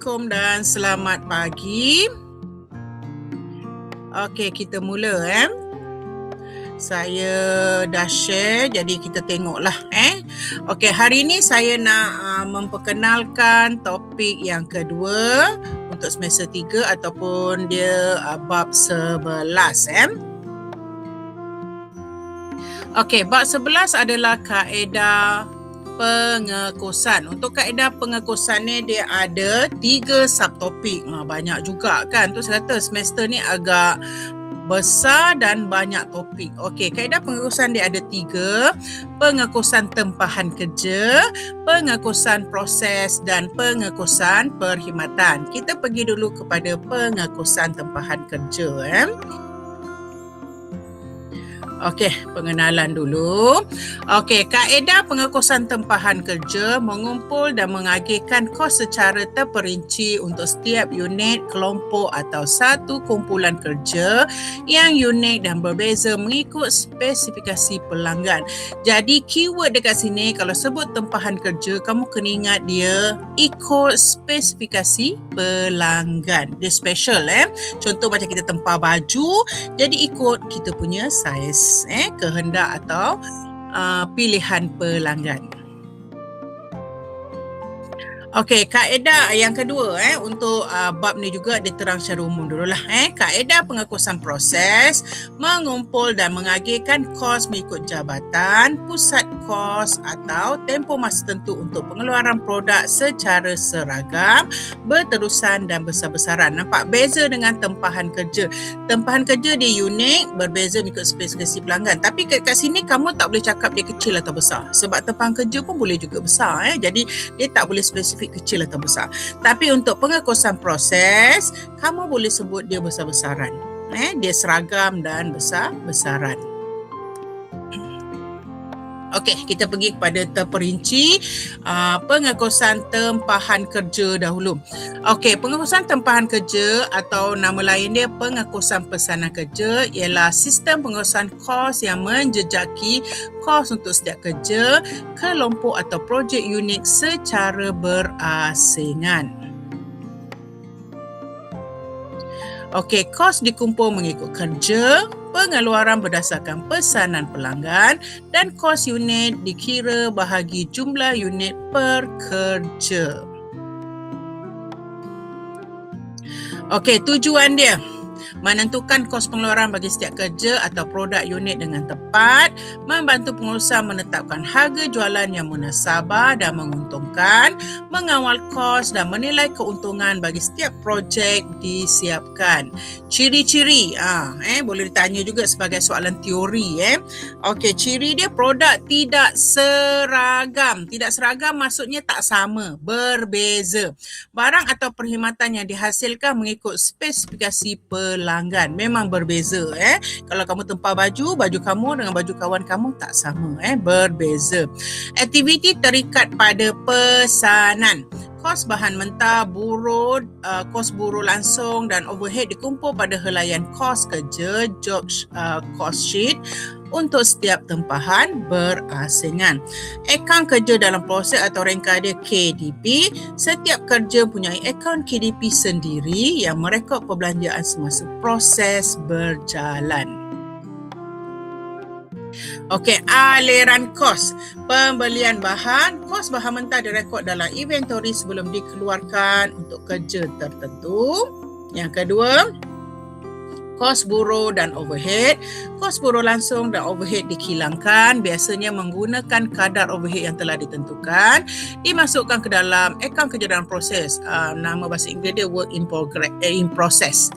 Assalamualaikum dan selamat pagi. Okey, kita mula Saya dah share, jadi kita tengoklah Okey, hari ini saya nak memperkenalkan topik yang kedua untuk semester 3 ataupun dia bab 11 Okey, bab 11 adalah kaedah pengekosan. Untuk kaedah pengekosan ni dia ada 3 subtopik. Banyak juga kan. Tu saya kata semester ni agak besar dan banyak topik. Okey, kaedah pengekosan dia ada 3. Pengekosan tempahan kerja, pengekosan proses dan pengekosan perkhidmatan. Kita pergi dulu kepada pengekosan tempahan kerja Okey, pengenalan dulu. Okey, kaedah pengekosan tempahan kerja mengumpul dan mengagihkan kos secara terperinci untuk setiap unit, kelompok atau satu kumpulan kerja yang unik dan berbeza mengikut spesifikasi pelanggan. Jadi keyword dekat sini kalau sebut tempahan kerja, kamu kena ingat dia ikut spesifikasi pelanggan. Dia special Contoh macam kita tempah baju, jadi ikut kita punya saiz kehendak atau pilihan pelanggan. Okey, kaedah yang kedua untuk bab ni juga diterang secara umum dululah Kaedah pengekosan proses mengumpul dan mengagihkan kos mengikut jabatan, pusat kos atau tempoh masa tertentu untuk pengeluaran produk secara seragam, berterusan dan besar-besaran. Nampak beza dengan tempahan kerja. Tempahan kerja dia unik, berbeza mengikut spesifikasi pelanggan. Tapi kat sini kamu tak boleh cakap dia kecil atau besar. Sebab tempahan kerja pun boleh juga besar Jadi dia tak boleh spesifik kecil atau besar. Tapi untuk pengekosan proses, kamu boleh sebut dia besar-besaran. Dia seragam dan besar-besaran. Okey, kita pergi kepada terperinci pengekosan tempahan kerja dahulu. Okey, pengekosan tempahan kerja atau nama lain dia pengekosan pesanan kerja ialah sistem pengekosan kos yang menjejaki kos untuk setiap kerja, kelompok atau projek unik secara berasingan. Okey, kos dikumpul mengikut kerja, pengeluaran berdasarkan pesanan pelanggan dan kos unit dikira bahagi jumlah unit per kerja. Okey, tujuan dia menentukan kos pengeluaran bagi setiap kerja atau produk unit dengan tepat, membantu pengurusan menetapkan harga jualan yang munasabah dan menguntungkan, mengawal kos dan menilai keuntungan bagi setiap projek disiapkan. Ciri-ciri, boleh ditanya juga sebagai soalan teori. Okey, ciri dia produk tidak seragam. Tidak seragam maksudnya tak sama, berbeza. Barang atau perkhidmatan yang dihasilkan mengikut spesifikasi pelanggan. Memang berbeza Kalau kamu tempah baju kamu dengan baju kawan kamu tak sama berbeza. Aktiviti terikat pada pesanan. Kos bahan mentah, buruh, kos buruh langsung dan overhead dikumpul pada helaian kos kerja, job cost sheet untuk setiap tempahan berasingan. Akaun kerja dalam proses atau rengka dia KDP. Setiap kerja mempunyai akaun KDP sendiri yang merekod perbelanjaan semasa proses berjalan. Okey, aliran kos. Pembelian bahan, kos bahan mentah direkod dalam inventory sebelum dikeluarkan untuk kerja tertentu. Yang kedua, kos buruh dan overhead. Kos buruh langsung dan overhead dikilangkan, biasanya menggunakan kadar overhead yang telah ditentukan, dimasukkan ke dalam akaun kerja dalam proses. Nama bahasa Inggeris dia work in process.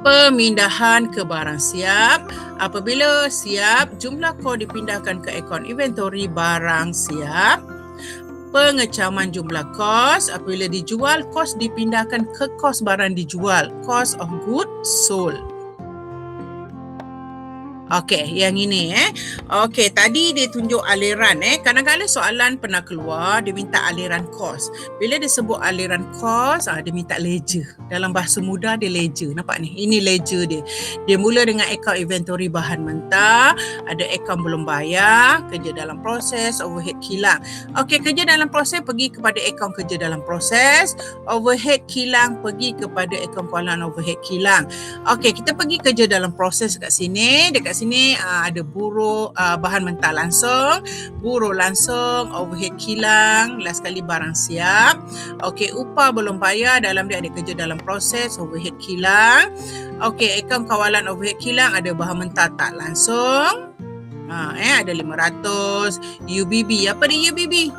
Pemindahan ke barang siap. Apabila siap, jumlah kos dipindahkan ke akaun inventory barang siap. Pengecaman jumlah kos. Apabila dijual, kos dipindahkan ke kos barang dijual. Cost of goods sold. Okey, yang ini Okey, tadi dia tunjuk aliran Kadang-kadang soalan pernah keluar, dia minta aliran kos. Bila dia sebut aliran kos, dia minta ledger. Dalam bahasa mudah dia ledger. Nampak ni? Ini ledger dia. Dia mula dengan akaun inventory bahan mentah, ada akaun belum bayar, kerja dalam proses, overhead kilang. Okey, kerja dalam proses pergi kepada akaun kerja dalam proses, overhead kilang pergi kepada akaun pengeluaran overhead kilang. Okey, kita pergi kerja dalam proses kat sini. Dekat sini ada buruh bahan mentah langsung, buruh langsung, overhead kilang, last sekali barang siap. Okey, upah belum bayar, dalam dia ada kerja dalam proses, overhead kilang. Okey, akaun kawalan overhead kilang ada bahan mentah tak langsung. Ada 500. UBB, apa dia UBB?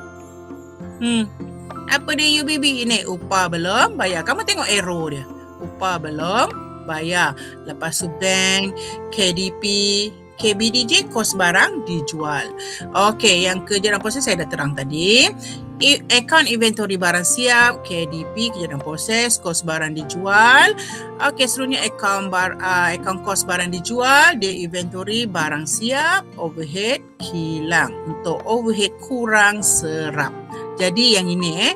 Apa dia UBB? Ini upah belum bayar. Kamu tengok arrow dia. Upah belum bayar. Lepas tu bank, KDP, KBDJ, kos barang dijual. Okey, yang kerja dalam proses saya dah terang tadi. Akaun inventory barang siap, KDP, kerja dalam proses, kos barang dijual. Okey, seterusnya akaun kos barang dijual, dia inventory barang siap, overhead kilang. Untuk overhead kurang serap. Jadi yang ini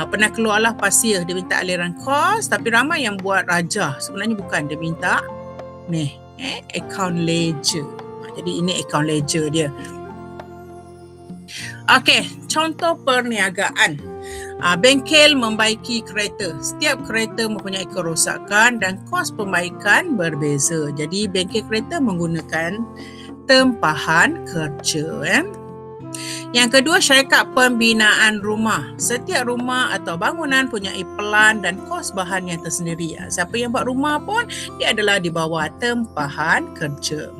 pernah keluarlah pasir, dia minta aliran kos, tapi ramai yang buat rajah. Sebenarnya bukan, dia minta ni account ledger. Jadi ini account ledger dia. Okey, contoh perniagaan. Bengkel membaiki kereta. Setiap kereta mempunyai kerosakan dan kos perbaikan berbeza. Jadi bengkel kereta menggunakan tempahan kerja. Yang kedua, syarikat pembinaan rumah. Setiap rumah atau bangunan punya pelan dan kos bahan yang tersendiri. Siapa yang buat rumah pun, dia adalah di bawah tempahan kerja.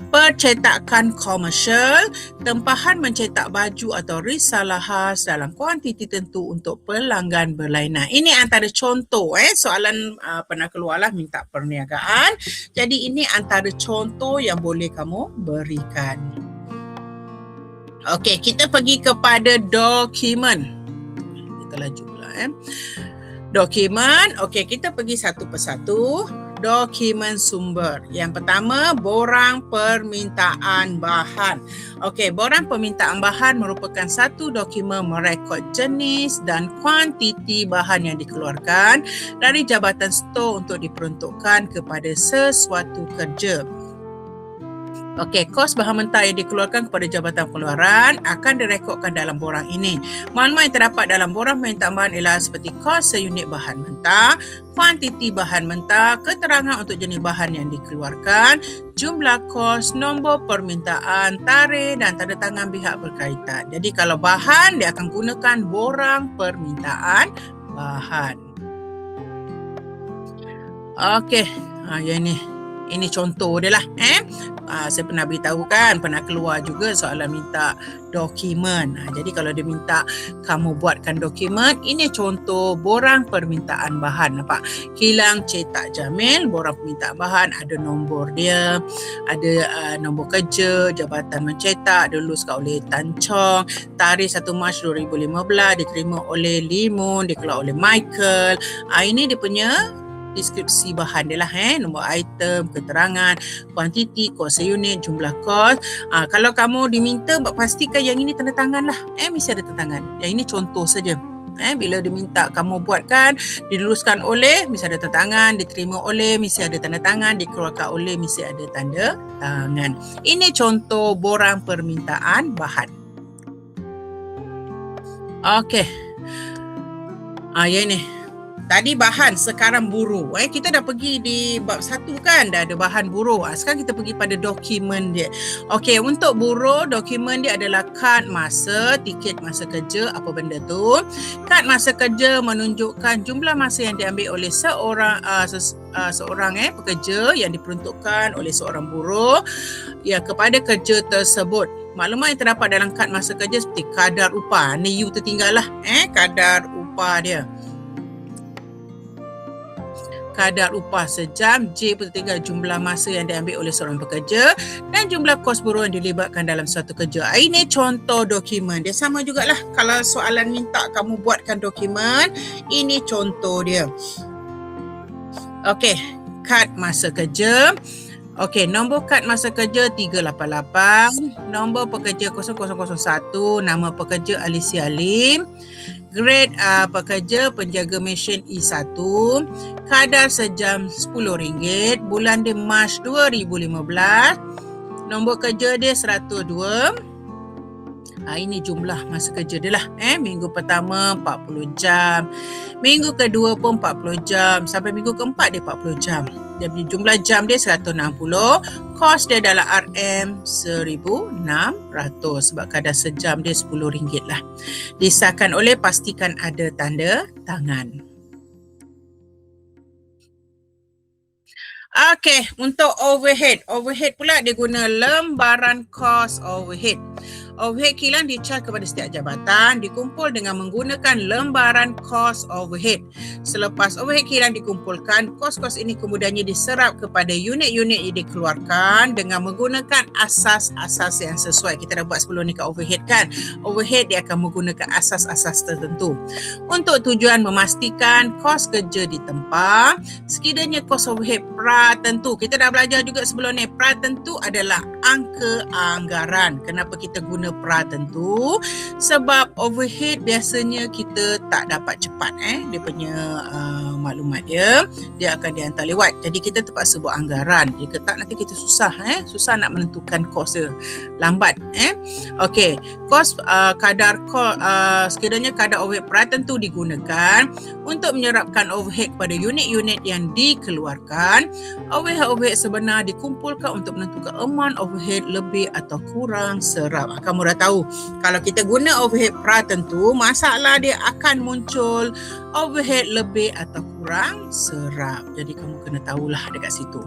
Percetakan komersial, tempahan mencetak baju atau risalah khas dalam kuantiti tertentu untuk pelanggan berlainan. Ini antara contoh soalan pernah keluarlah minta perniagaan. Jadi ini antara contoh yang boleh kamu berikan. Okey, kita pergi kepada dokumen. Kita laju pula Dokumen. Okey, kita pergi satu persatu. Dokumen sumber. Yang pertama, borang permintaan bahan. Okey, borang permintaan bahan merupakan satu dokumen merekod jenis dan kuantiti bahan yang dikeluarkan dari Jabatan Stor untuk diperuntukkan kepada sesuatu kerja. Okey, kos bahan mentah yang dikeluarkan kepada Jabatan Pengeluaran akan direkodkan dalam borang ini. Maklumat yang terdapat dalam borang permintaan bahan ialah seperti kos seunit bahan mentah, kuantiti bahan mentah, keterangan untuk jenis bahan yang dikeluarkan, jumlah kos, nombor permintaan, tarikh dan tanda tangan pihak berkaitan. Jadi kalau bahan, dia akan gunakan borang permintaan bahan. Okey, yang ini contoh dia lah. Saya pernah beritahu kan, pernah keluar juga soalan minta dokumen. Jadi kalau dia minta kamu buatkan dokumen, ini contoh borang permintaan bahan. Nampak? Kilang cetak jamil, borang permintaan bahan, ada nombor dia, ada nombor kerja, jabatan mencetak, diluluskan oleh Tan Chong, tarikh 1 Mac 2015, diterima oleh Limun, dikeluar oleh Michael. Ini dia punya deskripsi bahan dia lah, nombor item, keterangan, kuantiti, kos seunit, jumlah kos. Kalau kamu diminta pastikan yang ini tanda tangan lah, mesti ada tanda tangan. Yang ini contoh saja. Bila diminta kamu buatkan, diluluskan oleh, mesti ada tanda tangan, diterima oleh, mesti ada tanda tangan, dikeluarkan oleh, mesti ada tanda tangan. Ini contoh borang permintaan bahan. Okey. Yang ini. Tadi bahan, sekarang buruh. Kita dah pergi di bab 1 kan, dah ada bahan buruh. Sekarang kita pergi pada dokumen dia. Okey, untuk buruh, dokumen dia adalah kad masa, tiket masa kerja, apa benda tu. Kad masa kerja menunjukkan jumlah masa yang diambil oleh seorang pekerja yang diperuntukkan oleh seorang buruh kepada kerja tersebut. Maklumat yang terdapat dalam kad masa kerja seperti kadar upah. Ni U tertinggal lah. Kadar upah dia. Kadar upah sejam, J tertinggal jumlah masa yang diambil oleh seorang pekerja dan jumlah kos buruh yang dilibatkan dalam suatu kerja. Ini contoh dokumen. Dia sama jugalah. Kalau soalan minta kamu buatkan dokumen, ini contoh dia. Okey, kad masa kerja. Okey, nombor kad masa kerja 388, nombor pekerja 0001, nama pekerja Alicia Lim, grade pekerja penjaga mesin E1, kadar sejam RM10, bulan dia Mac 2015, nombor kerja dia 102. Ini jumlah masa kerja dia lah. Minggu pertama 40 jam. Minggu kedua pun 40 jam. Sampai minggu keempat dia 40 jam. Jadi jumlah jam dia 160. Kos dia dalam RM 1,600 sebab kadar sejam dia RM10 lah. Disahkan oleh pastikan ada tanda tangan. Okey, untuk overhead. Overhead pula dia guna lembaran kos overhead. Overhead kilang dicas kepada setiap jabatan dikumpul dengan menggunakan lembaran kos overhead. Selepas overhead kilang dikumpulkan, kos-kos ini kemudiannya diserap kepada unit-unit yang dikeluarkan dengan menggunakan asas-asas yang sesuai. Kita dah buat sebelum ni kat overhead kan. Overhead dia akan menggunakan asas-asas tertentu. Untuk tujuan memastikan kos kerja ditempah, sekiranya kos overhead pratentu. Kita dah belajar juga sebelum ni. Pratentu adalah angka anggaran. Kenapa kita guna pratentu? Sebab overhead biasanya kita tak dapat cepat dia punya maklumat dia akan dihantar lewat. Jadi kita terpaksa buat anggaran. Jika tak nanti kita susah nak menentukan kos dia. Lambat Okey, kos sekiranya kadar overhead pratentu digunakan untuk menyerapkan overhead kepada unit-unit yang dikeluarkan, overhead sebenar dikumpulkan untuk menentukan amount overhead lebih atau kurang serap. Kamu dah tahu, kalau kita guna overhead pratentu, masalah dia akan muncul overhead lebih atau kurang serap. Jadi kamu kena tahulah dekat situ.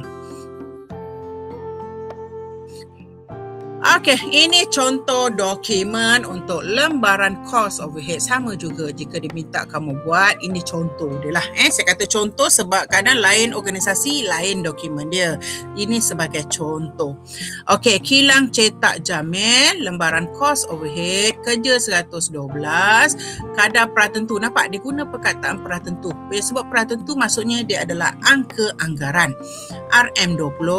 Okey, ini contoh dokumen untuk lembaran kos overhead. Sama juga jika diminta kamu buat, ini contoh dia lah. Saya kata contoh sebab kadang lain organisasi, lain dokumen dia. Ini sebagai contoh. Okey, kilang cetak Jamil, lembaran kos overhead, kerja 112, kadar pratentu. Nampak? Dia guna perkataan pratentu. Sebab pratentu maksudnya dia adalah angka anggaran. RM20,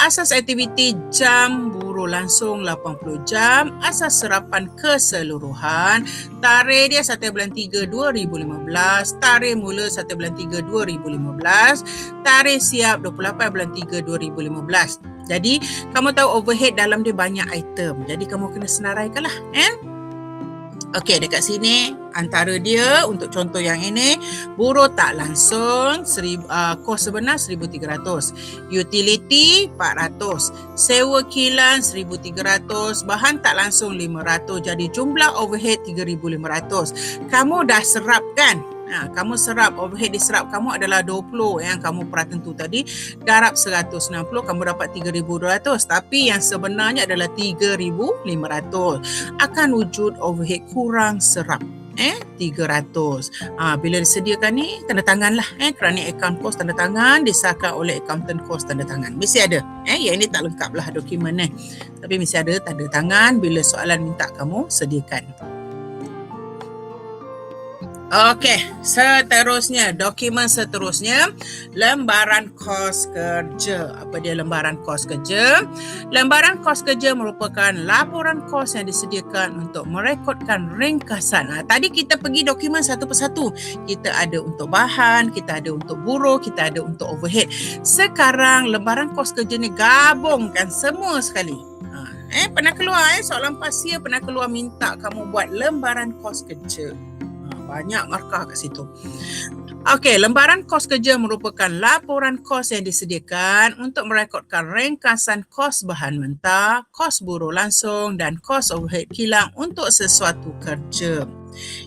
asas aktiviti jam buruh langsung 80 jam, asas serapan keseluruhan, tarikh dia 1 bulan 3 2015, tarikh mula 1 bulan 3 2015, tarikh siap 28 bulan 3 2015. Jadi kamu tahu overhead dalam dia banyak item. Jadi kamu kena senaraikan lah. Okey, dekat sini antara dia untuk contoh yang ini, buruh tak langsung kos sebenar 1,300, utility 400, sewa kilang 1,300, bahan tak langsung 500. Jadi jumlah overhead 3,500. Kamu dah serap kan? Kamu serap, overhead diserap kamu adalah 20 yang kamu pratentu tadi, darab 160 kamu dapat 3,200, tapi yang sebenarnya adalah 3,500. Akan wujud overhead kurang serap 300. Bila disediakan ni tanda tangan lah kerana account kos tanda tangan, disahkan oleh accountant kos tanda tangan. Mesti ada. Yang ini tak lengkap lah dokumen tapi mesti ada tanda tangan bila soalan minta kamu sediakan. Okey, seterusnya, dokumen seterusnya, lembaran kos kerja. Apa dia lembaran kos kerja? Lembaran kos kerja merupakan laporan kos yang disediakan untuk merekodkan ringkasan. Tadi kita pergi dokumen satu persatu. Kita ada untuk bahan, kita ada untuk buruh, kita ada untuk overhead. Sekarang lembaran kos kerja ni gabungkan semua sekali. Pernah keluar soalan pasia pernah keluar minta kamu buat lembaran kos kerja. Banyak markah kat situ. Okey, lembaran kos kerja merupakan laporan kos yang disediakan untuk merekodkan ringkasan kos bahan mentah, kos buruh langsung dan kos overhead kilang untuk sesuatu kerja.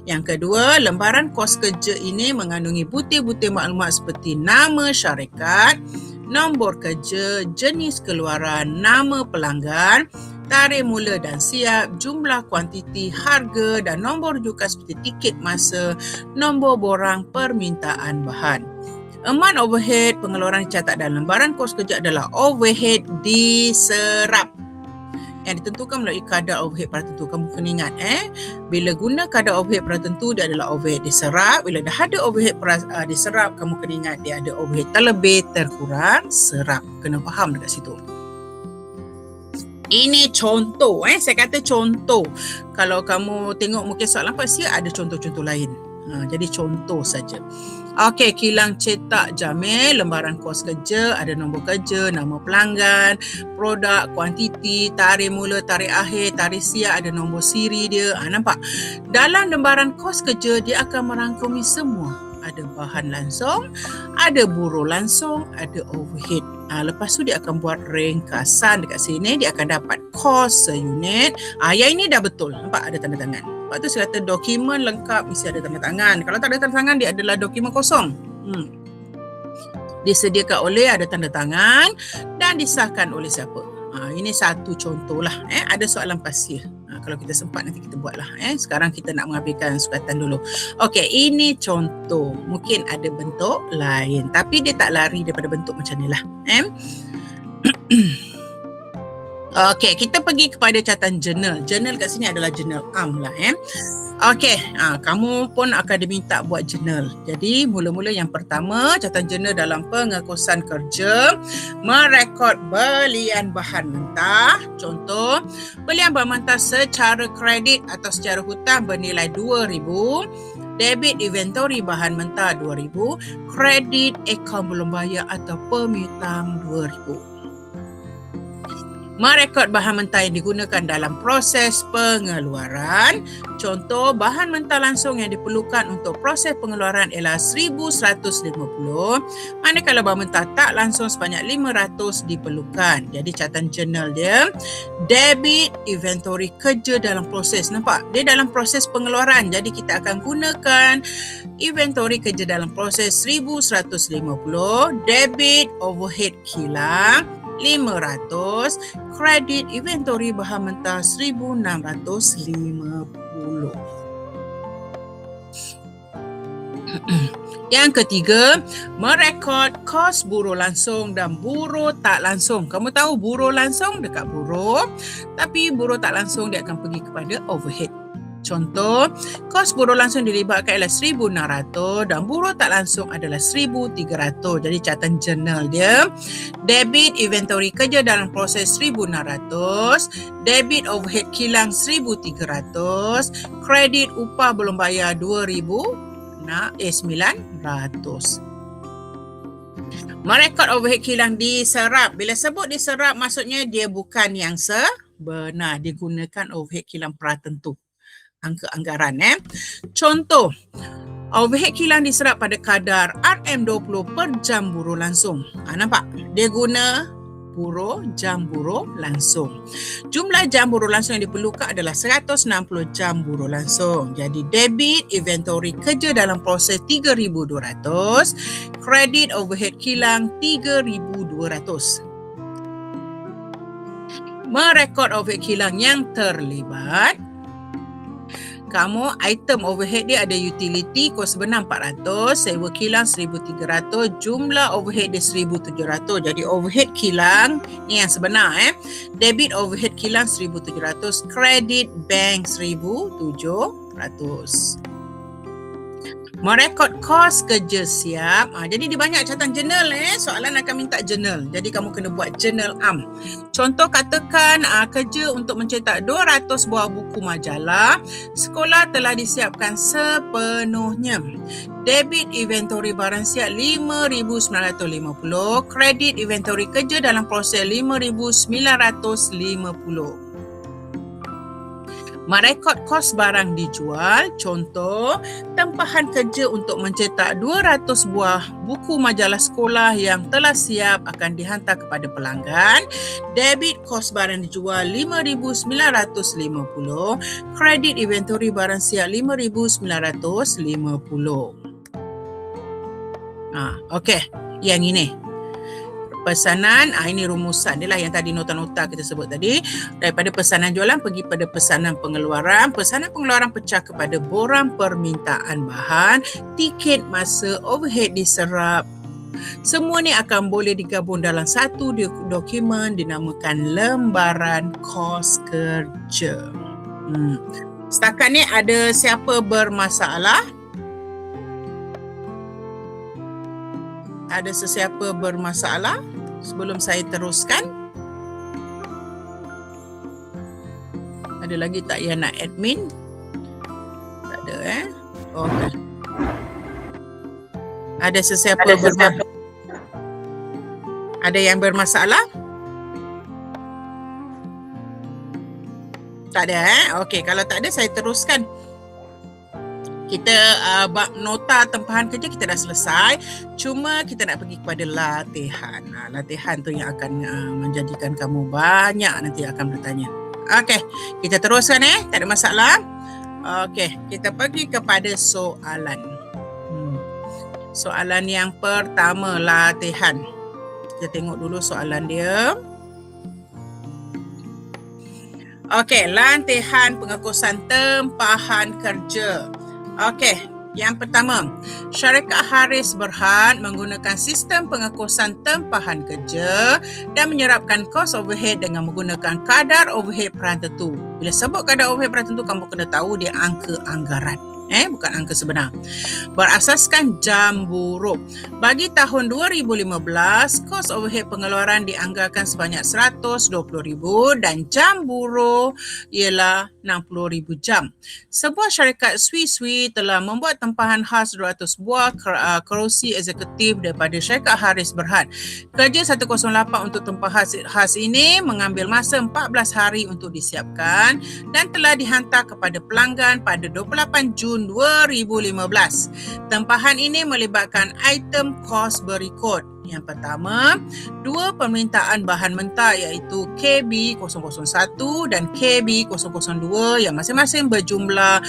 Yang kedua, lembaran kos kerja ini mengandungi butir-butir maklumat seperti nama syarikat, nombor kerja, jenis keluaran, nama pelanggan, tarikh mula dan siap, jumlah kuantiti, harga dan nombor rujukan seperti tiket masa, nombor borang permintaan bahan. Amount overhead pengeluaran dicatat dalam lembaran kos kerja adalah overhead diserap. yang ditentukan melalui kadar overhead pratentu. Kamu kena ingat bila guna kadar overhead pratentu, dia adalah overhead diserap. Bila dah ada overhead diserap, kamu kena ingat dia ada overhead terlebih terkurang serap. Kena faham dekat situ. Ini contoh, saya kata contoh. Kalau kamu tengok mungkin soalan pasti ada contoh-contoh lain. Jadi contoh saja. Okey, kilang cetak Jamil, lembaran kos kerja, ada nombor kerja, nama pelanggan, produk, kuantiti, tarikh mula, tarikh akhir, tarikh siap, ada nombor siri dia. Nampak? Dalam lembaran kos kerja, dia akan merangkumi semua. Ada bahan langsung, ada buruh langsung, ada overhead. Lepas tu dia akan buat ringkasan dekat sini. Dia akan dapat kos seunit. Yang ini dah betul. Nampak ada tanda tangan. Lepas tu saya kata dokumen lengkap mesti ada tanda tangan. Kalau tak ada tanda tangan, dia adalah dokumen kosong. Disediakan oleh ada tanda tangan dan disahkan oleh siapa. Ini satu contoh lah. Ada soalan pasir. Kalau kita sempat nanti kita buatlah. Sekarang kita nak mengambilkan sukatan dulu. Okey, ini contoh. Mungkin ada bentuk lain. Tapi dia tak lari daripada bentuk macam ni lah. Okey, kita pergi kepada catatan jurnal. Jurnal kat sini adalah jurnal am lah. Okey, kamu pun akan diminta buat jurnal. Jadi mula-mula yang pertama, catatan jurnal dalam pengekosan kerja, merekod belian bahan mentah. Contoh, belian bahan mentah secara kredit atau secara hutang bernilai RM2,000. Debit inventory bahan mentah RM2,000. Kredit akaun belum bayar atau piutang RM2,000. Merekod bahan mentah yang digunakan dalam proses pengeluaran. Contoh, bahan mentah langsung yang diperlukan untuk proses pengeluaran ialah 1,150. Manakala bahan mentah tak langsung sebanyak 500 diperlukan. Jadi catatan jurnal dia, debit inventory kerja dalam proses. Nampak? Dia dalam proses pengeluaran. Jadi kita akan gunakan inventory kerja dalam proses 1,150. Debit overhead kilang 500, kredit inventory bahan mentah 1,650. Yang ketiga, merekod kos buruh langsung dan buruh tak langsung. Kamu tahu buruh langsung dekat buruh, tapi buruh tak langsung dia akan pergi kepada overhead. Contoh, kos buruh langsung dilibatkan ialah 1,600 dan buruh tak langsung adalah 1,300. Jadi catatan jurnal dia, debit inventory kerja dalam proses 1,600, debit overhead kilang 1,300, kredit upah belum bayar 2,900. Merekod overhead kilang diserap. Bila sebut diserap, maksudnya dia bukan yang sebenar. Digunakan overhead kilang pratentu. Angka anggaran. Contoh, overhead kilang diserap pada kadar RM20 per jam buruh langsung. Nampak? Dia guna jam buruh langsung. Jumlah jam buruh langsung yang diperlukan adalah 160 jam buruh langsung. Jadi debit inventory kerja dalam proses 3,200, kredit overhead kilang 3,200. Merekod overhead kilang yang terlibat. Kamu item overhead dia ada utility kos sebenar 400, sewa kilang 1,300, jumlah overhead dia 1,700. Jadi overhead kilang ni yang sebenar. Debit overhead kilang 1,700, kredit bank 1,700. Merekod kos kerja siap. Jadi dia banyak catatan jurnal. Soalan akan minta jurnal. Jadi kamu kena buat jurnal am. Contoh, katakan kerja untuk mencetak 200 buah buku majalah. Sekolah telah disiapkan sepenuhnya. Debit inventory barang siap 5,950. Kredit inventory kerja dalam proses 5,950. Merekod kos barang dijual. Contoh, tempahan kerja untuk mencetak 200 buah buku majalah sekolah yang telah siap akan dihantar kepada pelanggan. Debit kos barang dijual 5,950. Kredit inventory barang siap 5,950. Okey, yang ini. Pesanan, ini rumusan dia lah yang tadi nota-nota kita sebut tadi. Daripada pesanan jualan pergi pada pesanan pengeluaran. Pesanan pengeluaran pecah kepada borang permintaan bahan, tiket masa, overhead diserap, Semua ni akan boleh digabung dalam satu dokumen dinamakan lembaran kos kerja. Setakat ni ada siapa bermasalah? Ada sesiapa bermasalah sebelum saya teruskan? Ada lagi tak yang nak admin? Tak ada Okey. Ada sesiapa bermasalah? Ada yang bermasalah? Tak ada Okey, kalau tak ada saya teruskan. Kita bab nota tempahan kerja kita dah selesai. Cuma kita nak pergi kepada latihan. Latihan tu yang akan menjadikan kamu banyak nanti akan bertanya. Okey, kita teruskan tak ada masalah. Okey, kita pergi kepada soalan. Soalan yang pertama, latihan. Kita tengok dulu soalan dia. Okey, latihan pengekosan tempahan kerja. Okey, yang pertama, syarikat Haris Berhad menggunakan sistem pengekosan tempahan kerja dan menyerapkan kos overhead dengan menggunakan kadar overhead perahan tentu. Bila sebut kadar overhead perahan tentu, kamu kena tahu dia angka anggaran. Bukan angka sebenar. Berasaskan jam buruh. Bagi tahun 2015, kos overhead pengeluaran dianggarkan sebanyak RM120,000 dan jam buruh ialah 60,000 jam. Sebuah syarikat Swi telah membuat tempahan khas 200 buah kerusi eksekutif daripada syarikat Haris Berhad. Kerja 108 untuk tempahan khas ini mengambil masa 14 hari untuk disiapkan dan telah dihantar kepada pelanggan pada 28 Jun 2015. Tempahan ini melibatkan item kos berikut. Yang pertama, 2 permintaan bahan mentah iaitu KB001 dan KB002 yang masing-masing berjumlah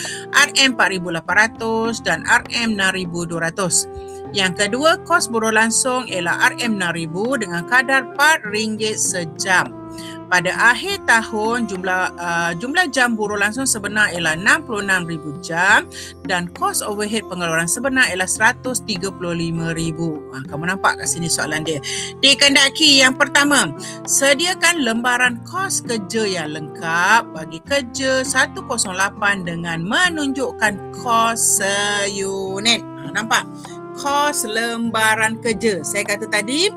RM4,800 dan RM6,200. Yang kedua, kos buruh langsung ialah RM6,000 dengan kadar RM4 sejam. Pada akhir tahun, jumlah jam buruh langsung sebenar ialah 66,000 jam dan kos overhead pengeluaran sebenar ialah 135,000. Kamu nampak kat sini soalan dia. Dikendaki yang pertama, sediakan lembaran kos kerja yang lengkap bagi kerja 108 dengan menunjukkan kos seunit. Nampak? Kos lembaran kerja. Saya kata tadi,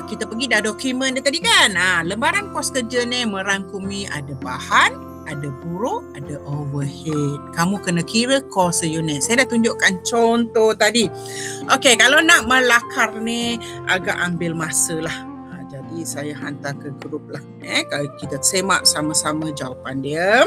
kita pergi dah dokumen dia tadi kan. Lembaran kos kerja ni merangkumi ada bahan, ada buruh, ada overhead. Kamu kena kira kos unit. Saya dah tunjukkan contoh tadi. Okey, kalau nak melakar ni agak ambil masa lah. Jadi saya hantar ke grup lah. Kalau kita semak sama-sama jawapan dia.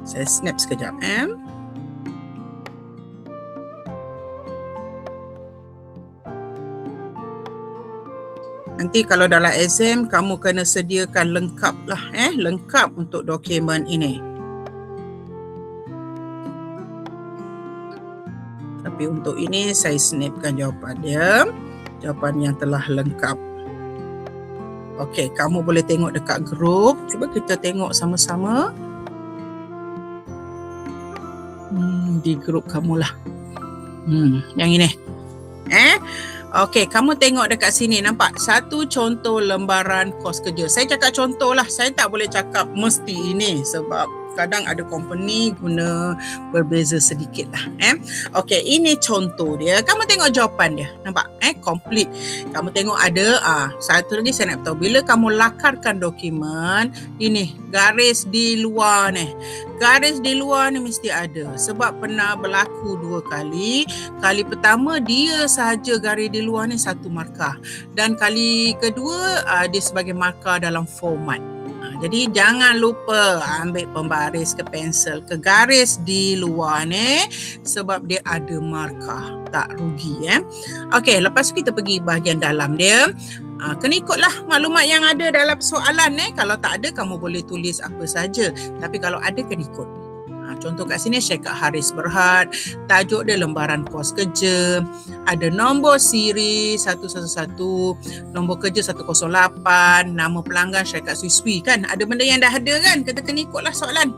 Saya snap sekejap. Nanti kalau dalam exam kamu kena sediakan lengkap lah. Lengkap untuk dokumen ini. Tapi untuk ini saya snapkan jawapan dia. Jawapan yang telah lengkap. Okey, kamu boleh tengok dekat grup. Cuba kita tengok sama-sama. Di grup kamu lah. Yang ini. Okey, kamu tengok dekat sini, nampak? Satu contoh lembaran kos kerja. Saya cakap contoh lah. Saya tak boleh cakap mesti ini sebab kadang ada company guna berbeza sedikit lah. Okey, ini contoh dia. Kamu tengok jawapan dia. Nampak? Complete. Kamu tengok ada, satu lagi saya nak tahu. Bila kamu lakarkan dokumen, ini garis di luar ni. Garis di luar ni mesti ada. Sebab pernah berlaku 2 kali. Kali pertama dia sahaja garis di luar ni satu markah. Dan kali kedua dia sebagai markah dalam format. Jadi jangan lupa ambil pembaris ke pensel ke garis di luar ni sebab dia ada markah, tak rugi. Okey, lepas tu kita pergi bahagian dalam dia. Kena ikutlah maklumat yang ada dalam soalan. Kalau tak ada kamu boleh tulis apa saja. Tapi kalau ada kena ikut. Contoh kat sini Syekh Haris Berhad, tajuk dia lembaran kos kerja, ada nombor siri 111, nombor kerja 108, nama pelanggan Syekh Swiswi kan. Ada benda yang dah ada kan, kita kena ikutlah soalan.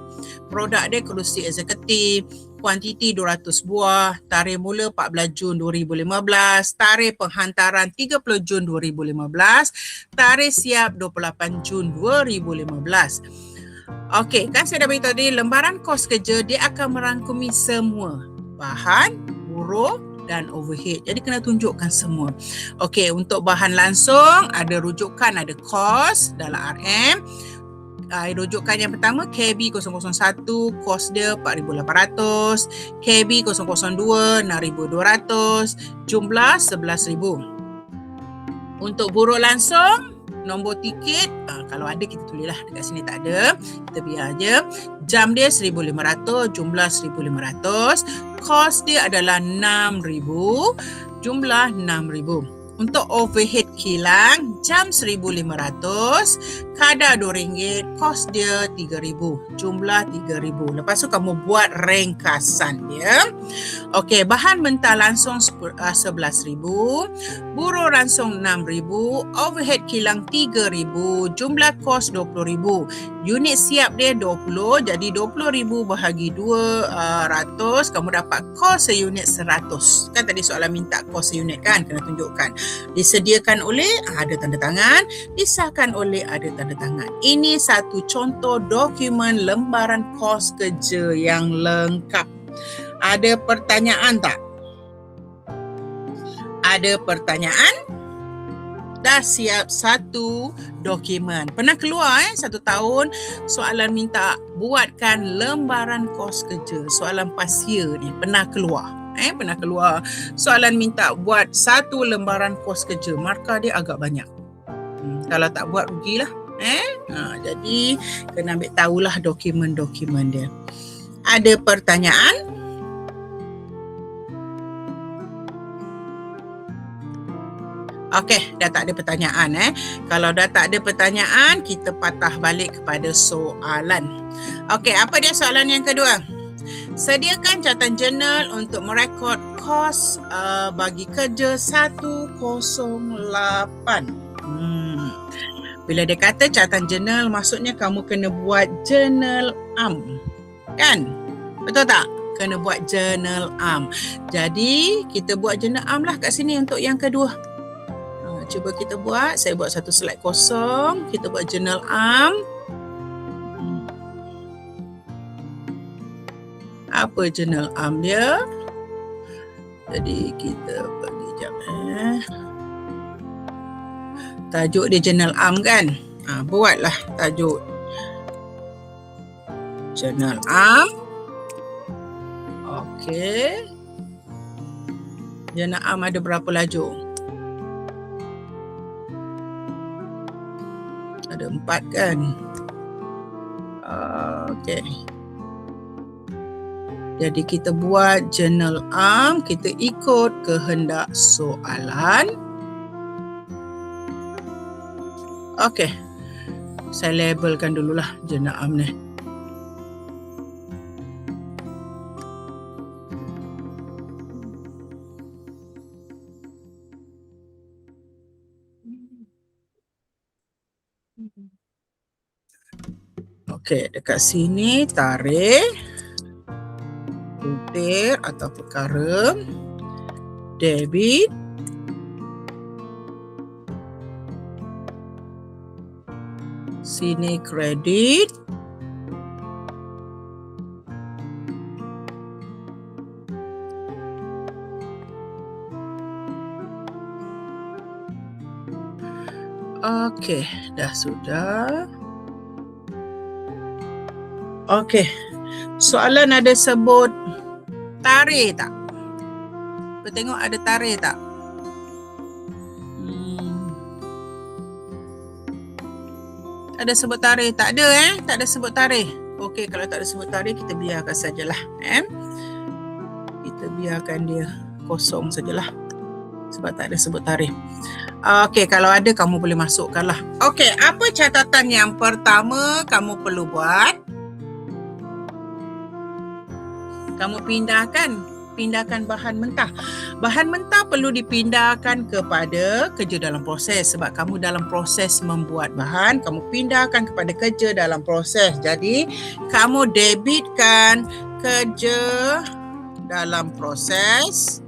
Produk dia kerusi eksekutif, kuantiti 200 buah, tarikh mula 14 Jun 2015, tarikh penghantaran 30 Jun 2015, tarikh siap 28 Jun 2015. Okey, kan saya dah beritahu tadi, lembaran kos kerja dia akan merangkumi semua bahan, buruh dan overhead. Jadi kena tunjukkan semua. Okey, untuk bahan langsung ada rujukan, ada kos dalam RM. Rujukan yang pertama KB 001, kos dia 4,800, KB 002 6,200, jumlah 11,000. Untuk buruh langsung, nombor tiket, kalau ada kita tulislah, dekat sini tak ada, kita biar je. Jam dia 1,500, jumlah 1,500, kos dia adalah 6,000, jumlah 6,000. Untuk overhead kilang, jam 1,500, kadar RM2, kos dia 3,000, jumlah 3,000. Lepas tu kamu buat ringkasan dia. Okey, bahan mentah langsung 11,000, buruh langsung 6,000, overhead kilang 3,000, jumlah kos 20,000. Unit siap dia 20, jadi 20,000 bahagi 200, kamu dapat kos seunit 100. Kan tadi soalan minta kos seunit kan, kena tunjukkan. Disediakan oleh, ada tanda tangan, disahkan oleh, ada tanda tangan. Ini satu contoh dokumen lembaran kos kerja yang lengkap. Ada pertanyaan tak? Ada pertanyaan? Dah siap satu dokumen. Pernah keluar 1 tahun soalan minta buatkan lembaran kos kerja. Soalan pasia ni pernah keluar. Pernah keluar soalan minta buat satu lembaran kos kerja. Markah dia agak banyak. Kalau tak buat rugilah. Jadi kena ambil tahulah dokumen-dokumen dia. Ada pertanyaan? Okey, dah tak ada pertanyaan. Kalau dah tak ada pertanyaan, kita patah balik kepada soalan. Okey, apa dia soalan yang kedua? Sediakan catatan jurnal untuk merekod kos bagi kerja 108. Bila dia kata catatan jurnal, maksudnya kamu kena buat jurnal am. Kan? Betul tak? Kena buat jurnal am. Jadi, kita buat jurnal am lah kat sini untuk yang kedua. Cuba kita buat. Saya buat satu slide kosong. Kita buat jurnal am. Apa jurnal am dia? Jadi kita bagi jap. Tajuk dia jurnal am kan? Buatlah tajuk jurnal am. Okey. Jurnal am ada berapa laju? Ada 4 kan? Okey. Jadi kita buat jurnal am, kita ikut kehendak soalan. Okey. Saya labelkan dululah jurnal am ni. Okey, dekat sini tarikh, butir atau perkara, debit, sini kredit, okey, dah sudah. Okey, soalan ada sebut tarikh tak? Kita tengok ada tarikh tak? Ada sebut tarikh? Tak ada tak ada sebut tarikh. Okey, kalau tak ada sebut tarikh, kita biarkan sajalah. Kita biarkan dia kosong sajalah. Sebab tak ada sebut tarikh. Okey, kalau ada kamu boleh masukkanlah. Okey, apa catatan yang pertama kamu perlu buat? Kamu pindahkan bahan mentah. Bahan mentah perlu dipindahkan kepada kerja dalam proses sebab kamu dalam proses membuat bahan, kamu pindahkan kepada kerja dalam proses. Jadi, kamu debitkan kerja dalam proses.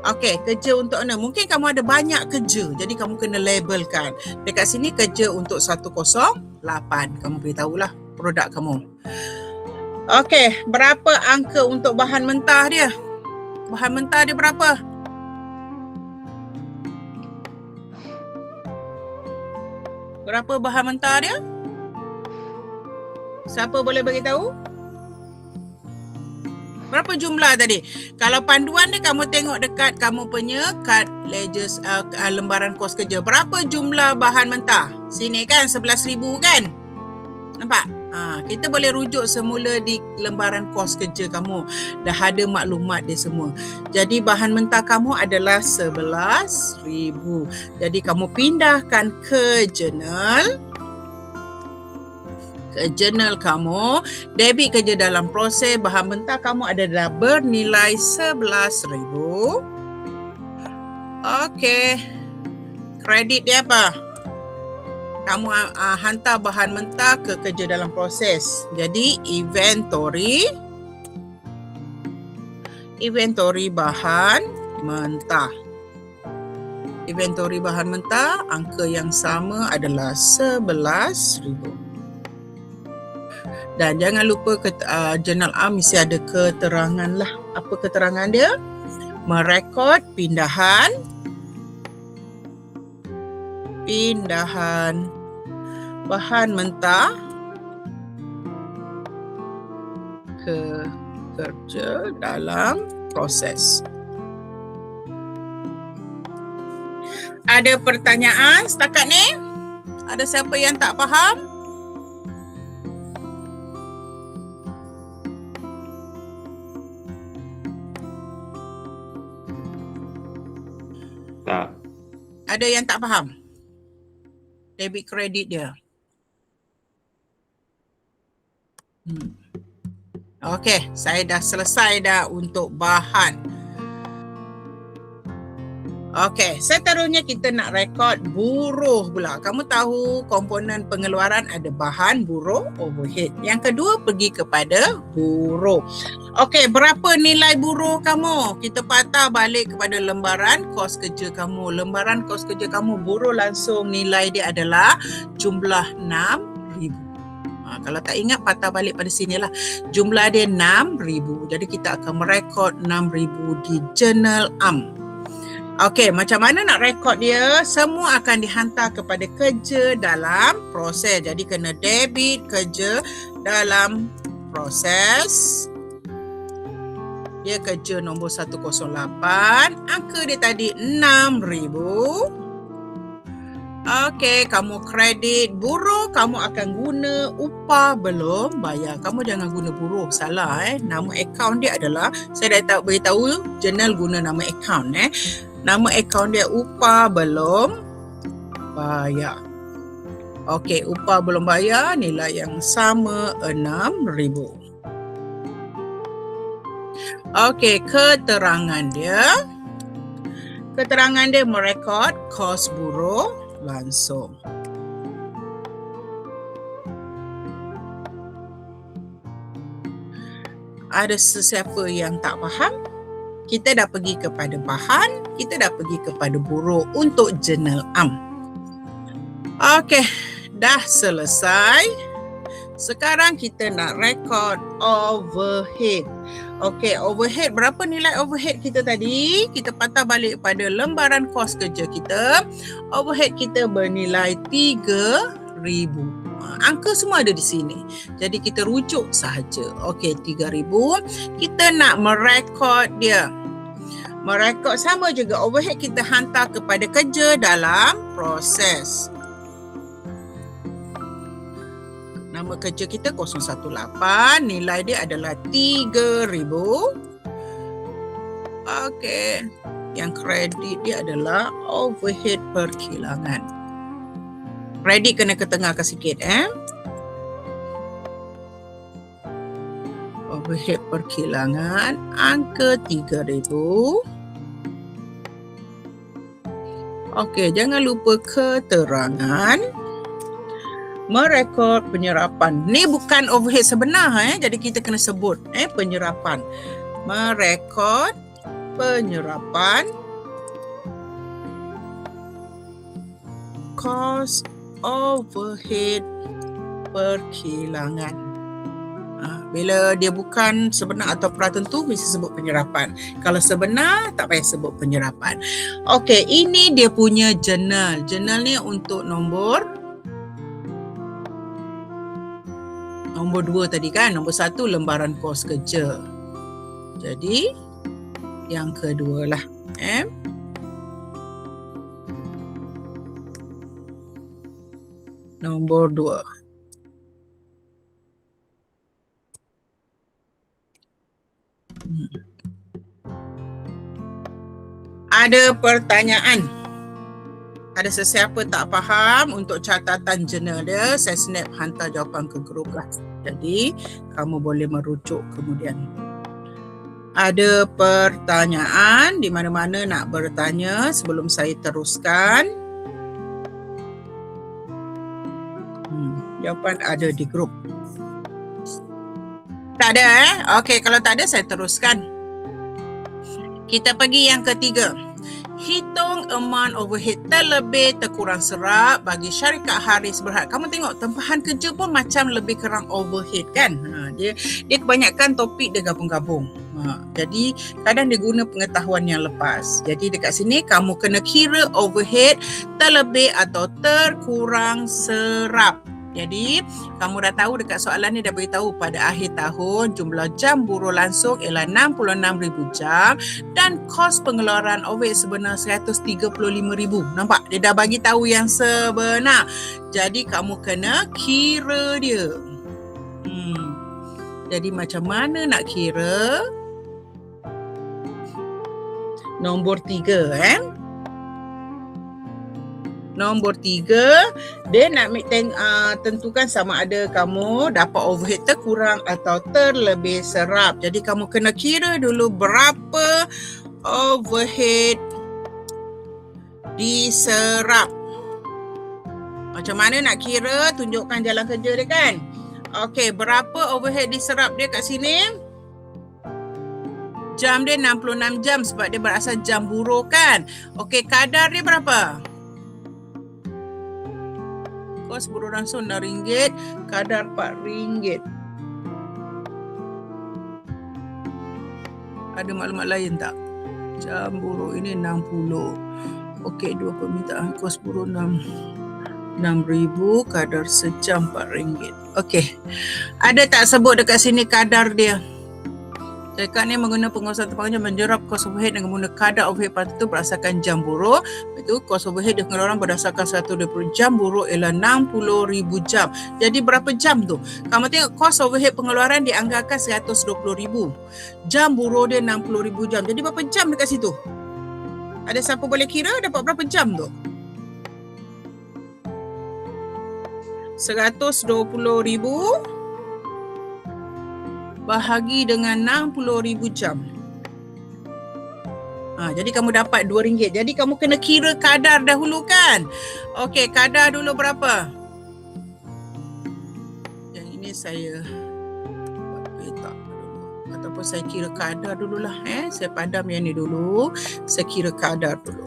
Okey, kerja untuk mana? Mungkin kamu ada banyak kerja, jadi kamu kena labelkan. Dekat sini kerja untuk 108. Kamu beritahulah produk kamu. Okey, berapa angka untuk bahan mentah dia? Bahan mentah dia berapa? Berapa bahan mentah dia? Siapa boleh bagi tahu? Berapa jumlah tadi? Kalau panduan ni kamu tengok dekat kamu punya kad ledgers lembaran kos kerja. Berapa jumlah bahan mentah? Sini kan 11,000 kan? Nampak? Kita boleh rujuk semula di lembaran kos kerja kamu. Dah ada maklumat dia semua. Jadi bahan mentah kamu adalah 11,000. Jadi kamu pindahkan ke jurnal kamu, debit kerja dalam proses, bahan mentah kamu adalah bernilai 11,000. Okey. Kredit dia apa? Kamu hantar bahan mentah ke kerja dalam proses. Jadi inventory bahan mentah. Inventory bahan mentah, angka yang sama adalah 11,000. Dan jangan lupa jurnal A mesti ada keterangan lah. Apa keterangan dia? Merekod pindahan bahan mentah ke kerja dalam proses. Ada pertanyaan setakat ni? Ada siapa yang tak faham? Tak. Ada yang tak faham? Debit kredit dia. Okey, saya dah selesai dah untuk bahan. Okey, seterusnya kita nak rekod buruh pula. Kamu tahu komponen pengeluaran ada bahan, buruh, overhead. Yang kedua pergi kepada buruh. Okey, berapa nilai buruh kamu? Kita patah balik kepada lembaran kos kerja kamu. Lembaran kos kerja kamu, buruh langsung nilai dia adalah jumlah 6,000. Kalau tak ingat, patah balik pada sinilah. Jumlah dia 6,000. Jadi kita akan merekod 6,000 di jurnal AM. Okey, macam mana nak rekod dia? Semua akan dihantar kepada kerja dalam proses. Jadi kena debit kerja dalam proses. Dia kerja nombor 108. Angka dia tadi 6,000. Okey, kamu kredit buruh, kamu akan guna upah belum bayar. Kamu jangan guna buruh, salah Nama akaun dia adalah, saya dah beritahu jurnal guna nama akaun Nama akaun dia upah belum bayar. Okey, upah belum bayar nilai yang sama 6,000. Okey, keterangan dia. Keterangan dia merekod kos buruh langsung. Ada sesiapa yang tak faham? Kita dah pergi kepada bahan, kita dah pergi kepada buruh untuk jurnal AM. Okey, dah selesai. Sekarang kita nak rekod overhead. Okey, overhead. Berapa nilai overhead kita tadi? Kita patah balik pada lembaran kos kerja kita. Overhead kita bernilai 3,000. Angka semua ada di sini. Jadi kita rujuk sahaja. Okey, 3,000. Kita nak merekod dia. Merekod sama juga. Overhead kita hantar kepada kerja dalam proses. Nama kerja kita 018, nilai dia adalah 3,000. Okey. Yang kredit dia adalah overhead perkilangan. Kredit kena ketengahkan sikit overhead perkilangan angka 3,000. Okey, jangan lupa keterangan merekod penyerapan. Ni bukan overhead sebenar jadi kita kena sebut penyerapan. Merekod penyerapan kos overhead perkilangan. Bila dia bukan sebenar atau pratentu, mesti sebut penyerapan. Kalau sebenar, tak payah sebut penyerapan. Okey, ini dia punya jurnal. Jurnal ni untuk nombor 2 tadi kan. Nombor 1 lembaran kos kerja. Jadi, yang kedua lah. Nombor 2. Ada pertanyaan? Ada sesiapa tak faham untuk catatan jurnal dia, saya snap hantar jawapan ke grup lah. Jadi, kamu boleh merujuk kemudian. Ada pertanyaan di mana-mana nak bertanya sebelum saya teruskan? Jawapan ada di grup. Tak ada Okey, kalau tak ada saya teruskan. Kita pergi yang ketiga. Hitung amount overhead terlebih terkurang serap bagi syarikat Haris Berhad. Kamu tengok tempahan kerja pun macam lebih kurang overhead kan. Dia kebanyakan topik dia gabung-gabung. Jadi kadang dia guna pengetahuan yang lepas. Jadi dekat sini kamu kena kira overhead terlebih atau terkurang serap. Jadi, kamu dah tahu dekat soalan ni dah beritahu pada akhir tahun jumlah jam buruh langsung ialah 66,000 jam dan kos pengeluaran overhead sebenar 135,000. Nampak? Dia dah bagi tahu yang sebenar. Jadi, kamu kena kira dia. Jadi, macam mana nak kira? Nombor 3 Nombor 3, dia nak tentukan sama ada kamu dapat overhead terkurang atau terlebih serap. Jadi kamu kena kira dulu berapa overhead diserap. Macam mana nak kira? Tunjukkan jalan kerja dia kan. Okey, berapa overhead diserap dia kat sini? Jam dia 66 jam sebab dia berasal jam buruh kan. Okey, kadar dia berapa? Kos buruh langsung RM6, kadar RM4. Ada maklumat lain tak? Jam buruh ini 60. Okey, 2 permintaan kos buruh 6,000, kadar sejam RM4. Okey. Ada tak sebut dekat sini kadar dia? Syarikat ni menggunakan pengurusan terpanjang menjerap kos overhead dengan menggunakan kadar overhead itu berdasarkan jam buruh. Itu kos overhead dengan pengeluaran berdasarkan 120 jam buruh ialah 60,000 jam. Jadi berapa jam tu? Kamu tengok kos overhead pengeluaran dianggarkan 120,000. Jam buruh dia 60,000 jam. Jadi berapa jam dekat situ? Ada siapa boleh kira dapat berapa jam tu? 120,000 bahagi dengan 60,000 jam. Jadi kamu dapat RM2. Jadi kamu kena kira kadar dahulu kan. Okey, kadar dulu berapa? Yang ini saya letak dulu. Ataupun saya kira kadar dululah. Saya padam yang ni dulu. Saya kira kadar dulu.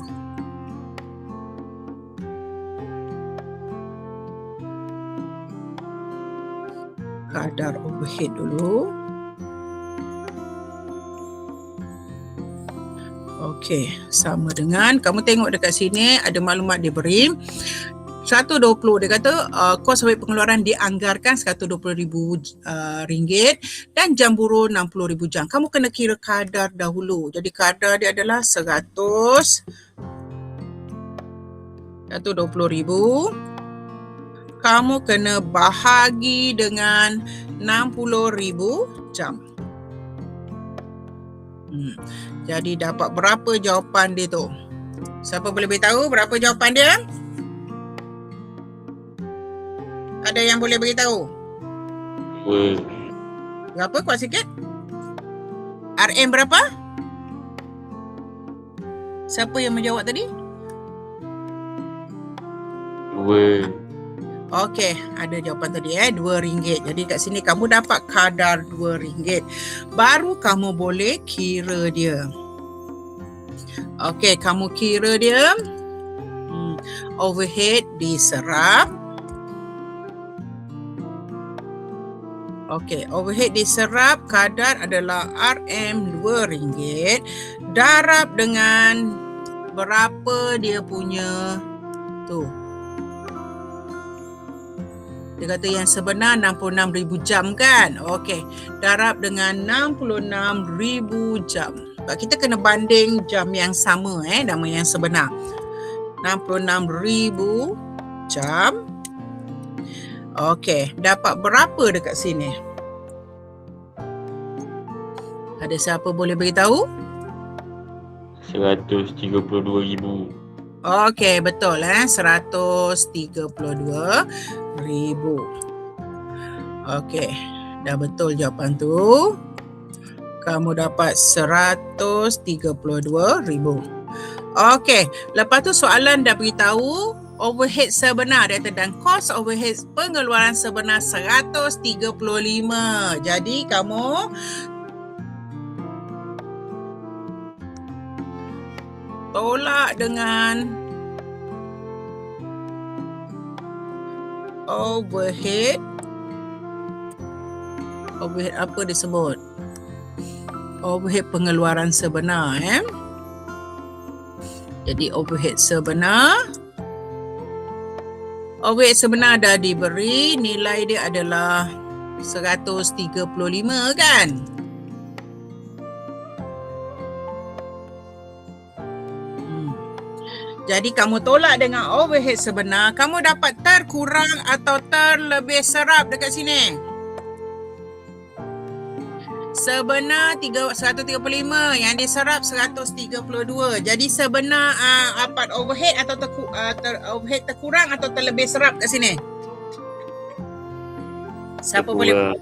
Kadar overhead dulu. Okey, sama dengan kamu tengok dekat sini ada maklumat dia beri 120. Dia kata kos overhead pengeluaran dianggarkan RM120,000 dan jam buruh 60,000 jam. Kamu kena kira kadar dahulu. Jadi kadar dia adalah 120,000. Kamu kena bahagi dengan 60,000 jam. Jadi dapat berapa jawapan dia tu? Siapa boleh beritahu berapa jawapan dia? Ada yang boleh beritahu? Berapa? Kuat sikit. RM berapa? Siapa yang menjawab tadi? 2. Okey, ada jawapan tadi RM2. Jadi kat sini kamu dapat kadar RM2. Baru kamu boleh kira dia. Okey, kamu kira dia. Overhead diserap. Okey, overhead diserap kadar adalah RM2. Darab dengan berapa dia punya tu. Dia kata yang sebenar 66,000 jam kan? Okey, darab dengan 66,000 jam. Kita kena banding jam yang sama nama yang sebenar. 66,000 jam. Okey, dapat berapa dekat sini? Ada siapa boleh beritahu? 132,000. Okey, betul 132,000. Okey, dah betul jawapan tu. Kamu dapat 132,000. Okey, lepas tu soalan dah beritahu overhead sebenar dia kata dan kos overhead pengeluaran sebenar 135. Jadi kamu tolak dengan overhead. Overhead apa disebut? Overhead pengeluaran sebenar Jadi overhead sebenar. Overhead sebenar dah diberi, nilai dia adalah 135 kan? Jadi kamu tolak dengan overhead sebenar, kamu dapat terkurang atau terlebih serap dekat sini. Sebenar 135, yang diserap 132. Jadi sebenar dapat overhead atau overhead terkurang atau terlebih serap kat sini? Siapa boleh?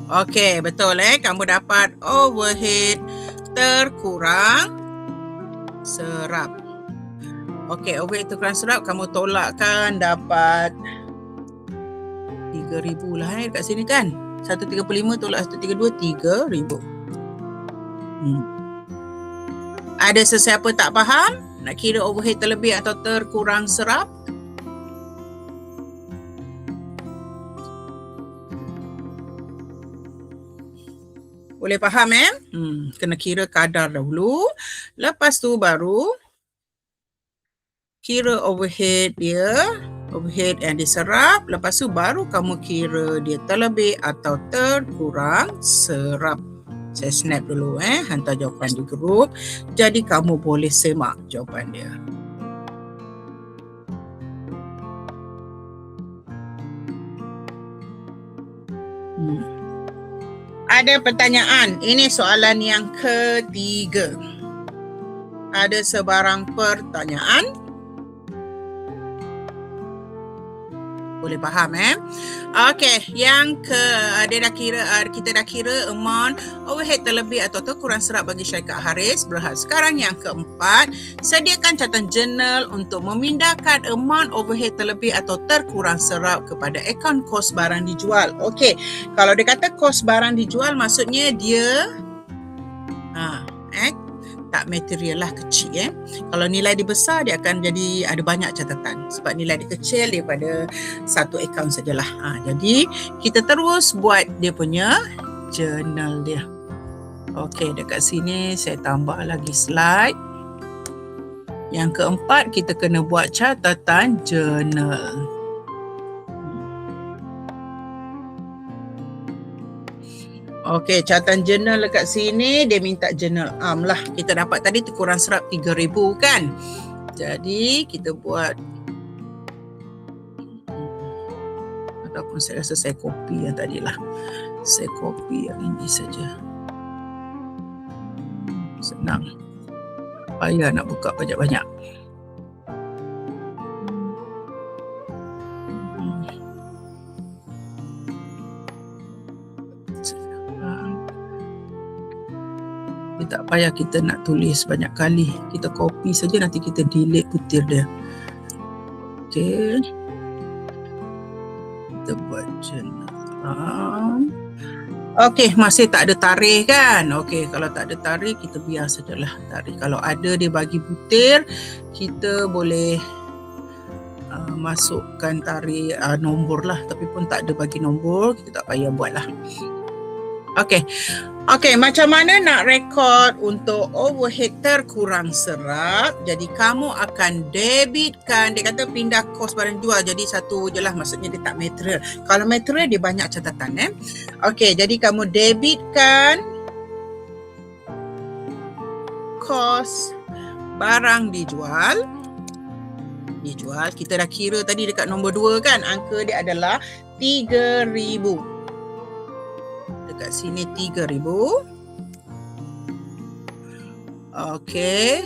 Okey, betul kamu dapat overhead terkurang serap. Okey, overhead terkurang serap kamu tolakkan dapat 3,000 lah kat sini kan. 135 tolak 132, 3,000. Ada sesiapa tak faham? Nak kira overhead terlebih atau terkurang serap? Boleh faham kena kira kadar dahulu. Lepas tu baru kira overhead dia, overhead yang diserap. Lepas tu baru kamu kira dia terlebih atau terkurang serap. Saya snap dulu hantar jawapan di grup. Jadi kamu boleh semak jawapan dia. Ada pertanyaan. Ini soalan yang ketiga. Ada sebarang pertanyaan? Boleh faham Okey, yang dia dah kira, kita dah kira amount overhead terlebih atau terkurang serap bagi syarikat Haris Berhad. Sekarang yang keempat, sediakan catatan jurnal untuk memindahkan amount overhead terlebih atau terkurang serap kepada akaun kos barang dijual. Okey, kalau dia kata kos barang dijual maksudnya dia tak material lah, kecil Kalau nilai dia besar dia akan jadi ada banyak catatan sebab nilai dia kecil daripada satu akaun sajalah. Jadi kita terus buat dia punya jurnal dia. Okey, dekat sini saya tambah lagi slide. Yang keempat, kita kena buat catatan jurnal. Okey, catatan jurnal dekat sini dia minta jurnal am lah. Kita dapat tadi terkurang serap 3,000 kan. Jadi kita buat, ataupun saya rasa saya copy yang tadi lah. Saya copy yang ini saja. Senang. Payah nak buka banyak-banyak. payah kita nak tulis banyak kali. Kita copy saja, nanti kita delete butir dia. Okey. Kita buat jurnal. Okey, masih tak ada tarikh kan? Okey, kalau tak ada tarikh, kita biar sajalah tarikh. Kalau ada dia bagi butir, kita boleh masukkan tarikh nombor lah. Tapi pun tak ada bagi nombor, kita tak payah buat lah. Okey. Okey, macam mana nak rekod untuk overhead terkurang serap? Jadi kamu akan debitkan, dia kata pindah kos barang jual, jadi satu je lah, maksudnya dia tak material. Kalau material dia banyak catatan. Okey, jadi kamu debitkan kos barang dijual. Kita dah kira tadi dekat nombor 2 kan, angka dia adalah 3,000. Dekat sini 3,000. Okey.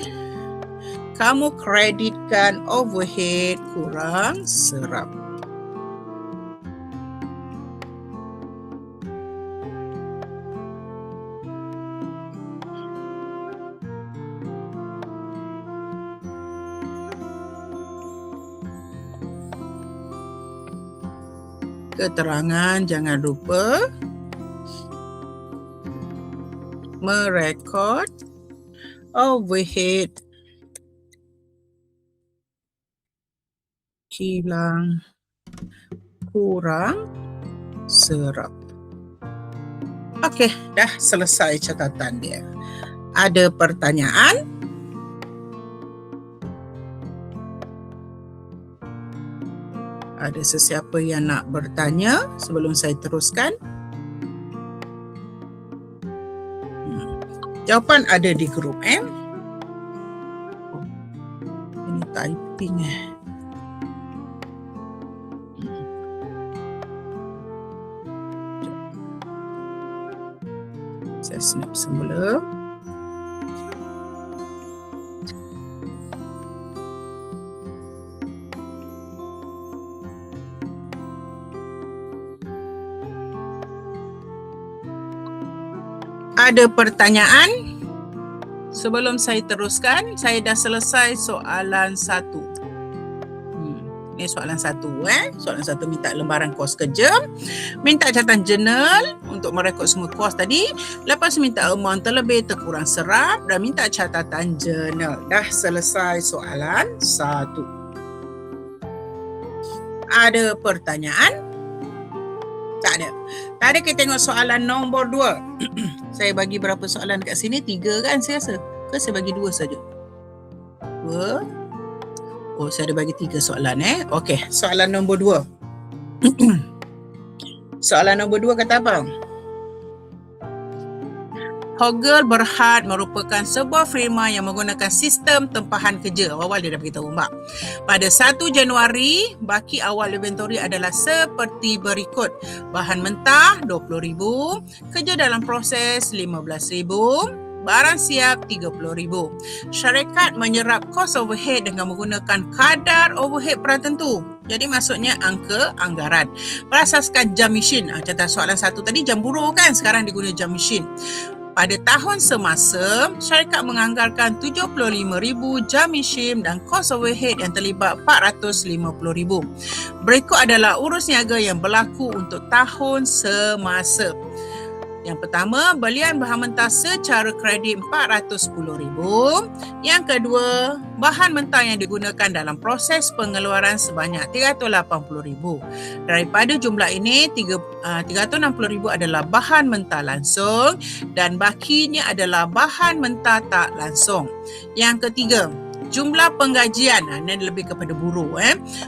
Kamu kreditkan overhead kurang serap. Keterangan jangan lupa merekod overhead kilang kurang serap. Okey, dah selesai catatan dia. Ada pertanyaan? Ada sesiapa yang nak bertanya sebelum saya teruskan? Jawapan ada di grup M. Ini typing Saya snap semula. Ada pertanyaan? Sebelum saya teruskan, saya dah selesai soalan 1. Ini soalan 1. Soalan 1 minta lembaran kos kerja, minta catatan jurnal untuk merekod semua kos tadi, lepas minta amount terlebih terkurang serap dan minta catatan jurnal. Dah selesai soalan 1. Ada pertanyaan? Tak ada. Tadi kita tengok soalan nombor 2. Saya bagi berapa soalan dekat sini? 3 kan saya rasa? Ke saya bagi 2 saja? 2. Oh, saya ada bagi 3 soalan Okey, soalan nombor 2. Soalan nombor 2 kata apa? Hogel Berhad merupakan sebuah firma yang menggunakan sistem tempahan kerja. Awal dia dah beritahu Mbak. Pada 1 Januari, baki awal inventory adalah seperti berikut. Bahan mentah 20,000, kerja dalam proses 15,000, barang siap 30,000. Syarikat menyerap kos overhead dengan menggunakan kadar overhead perantentu. Jadi maksudnya angka anggaran. Berasaskan jam mesin. Catatan soalan 1 tadi jam buruh kan, sekarang diguna jam mesin. Pada tahun semasa, syarikat menganggarkan 75,000 jam mesin dan kos overhead yang terlibat 450,000. Berikut adalah urus niaga yang berlaku untuk tahun semasa. Yang pertama, belian bahan mentah secara kredit 410,000. Yang kedua, bahan mentah yang digunakan dalam proses pengeluaran sebanyak 380,000. Daripada jumlah ini, 360,000 adalah bahan mentah langsung dan bakinya adalah bahan mentah tak langsung. Yang ketiga, jumlah penggajian, ini lebih kepada buruh.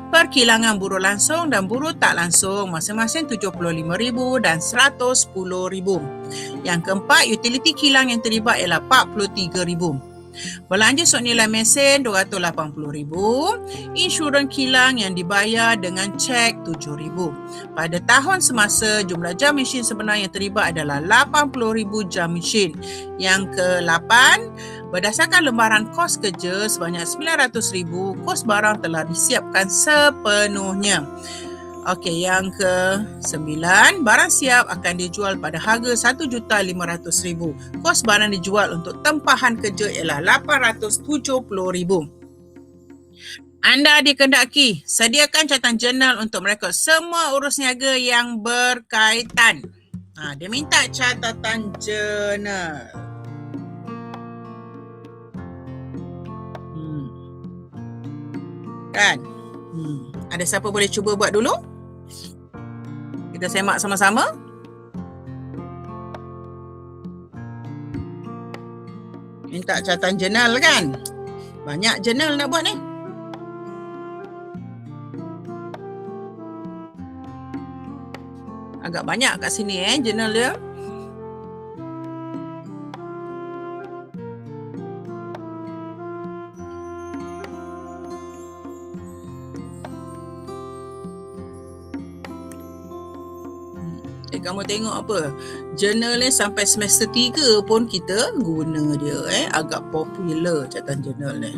Perkilangan buruh langsung dan buruh tak langsung masing-masing 75,000 dan 110,000. Yang keempat, utiliti kilang yang terlibat ialah 43,000. Belanja senilai mesin 280,000. Insurans kilang yang dibayar dengan cek 7,000. Pada tahun semasa, jumlah jam mesin sebenar yang terlibat adalah 80,000 jam mesin. Yang ke-8, berdasarkan lembaran kos kerja sebanyak 900,000, kos barang telah disiapkan sepenuhnya. Okey, yang ke-9, barang siap akan dijual pada harga RM1,500,000. Kos barang dijual untuk tempahan kerja ialah RM870,000. Anda dikendaki sediakan catatan jurnal untuk merekod semua urus niaga yang berkaitan. Dia minta catatan jurnal. Kan? Ada siapa boleh cuba buat dulu? Kita semak sama-sama. Minta catatan jurnal kan? Banyak jurnal nak buat ni. Agak banyak kat sini jurnal dia. Kamu tengok apa? Jurnal ni sampai semester 3 pun kita guna dia. Agak popular catatan jurnal ni.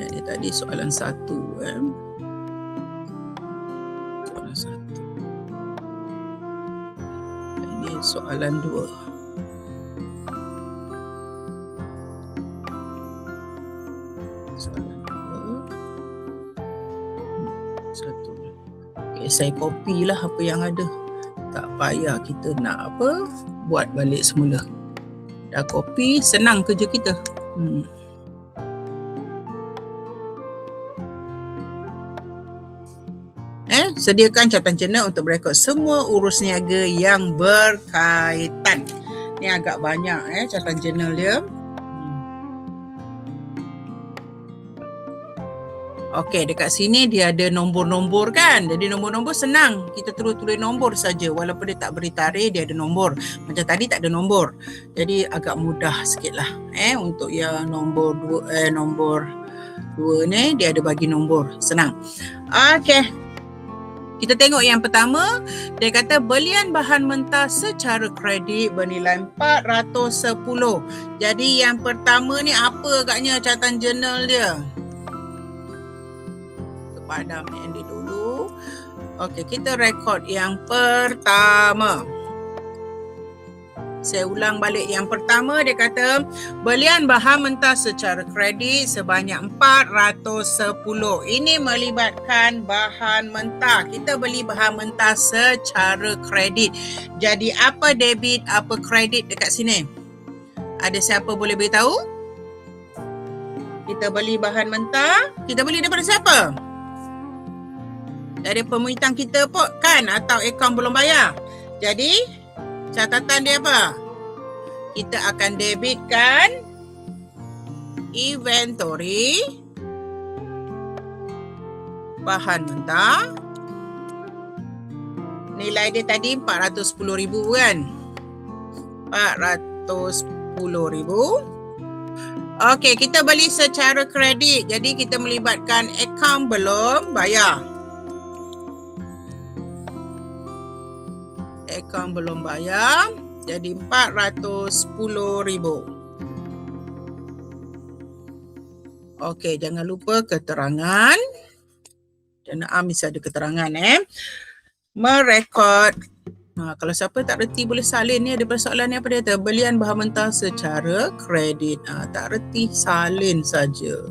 Ini tadi soalan 1. Soalan 1. Ini soalan 2. Soalan 2. 1. Saya copy lah apa yang ada. Tak payah kita nak buat balik semula. Dah copy, senang kerja kita. Sediakan catatan jurnal untuk merekod semua urus niaga yang berkaitan. Ni agak banyak catatan jurnal dia. Okey, dekat sini dia ada nombor-nombor kan. Jadi nombor-nombor senang. Kita terus tulis nombor saja. Walaupun dia tak beri tarikh, dia ada nombor. Macam tadi tak ada nombor. Jadi agak mudah sikit lah. Untuk yang nombor 2 ni, dia ada bagi nombor. Senang. Okey. Kita tengok yang pertama. Dia kata belian bahan mentah secara kredit bernilai 410. Jadi yang pertama ni apa agaknya catatan jurnal dia? Padam Andy dulu. Okey, kita rekod yang pertama. Saya ulang balik yang pertama. Dia kata belian bahan mentah secara kredit sebanyak 410. Ini melibatkan bahan mentah. Kita beli bahan mentah secara kredit. Jadi apa debit, apa kredit dekat sini? Ada siapa boleh beritahu? Kita beli bahan mentah. Kita beli daripada siapa? Dari pemerintahan kita pun kan, atau akaun belum bayar. Jadi catatan dia apa? Kita akan debitkan inventory bahan mentah. Nilai dia tadi 410,000 kan? 410,000. Okey, kita beli secara kredit. Jadi kita melibatkan akaun belum bayar. Akaun belum bayar, jadi 410,000. Okey, jangan lupa keterangan. Jangan mesti ada keterangan merekod. Kalau siapa tak reti boleh salin ni. Ada persoalan ni apa dia kata? Belian bahan mentah secara kredit. Tak reti salin saja.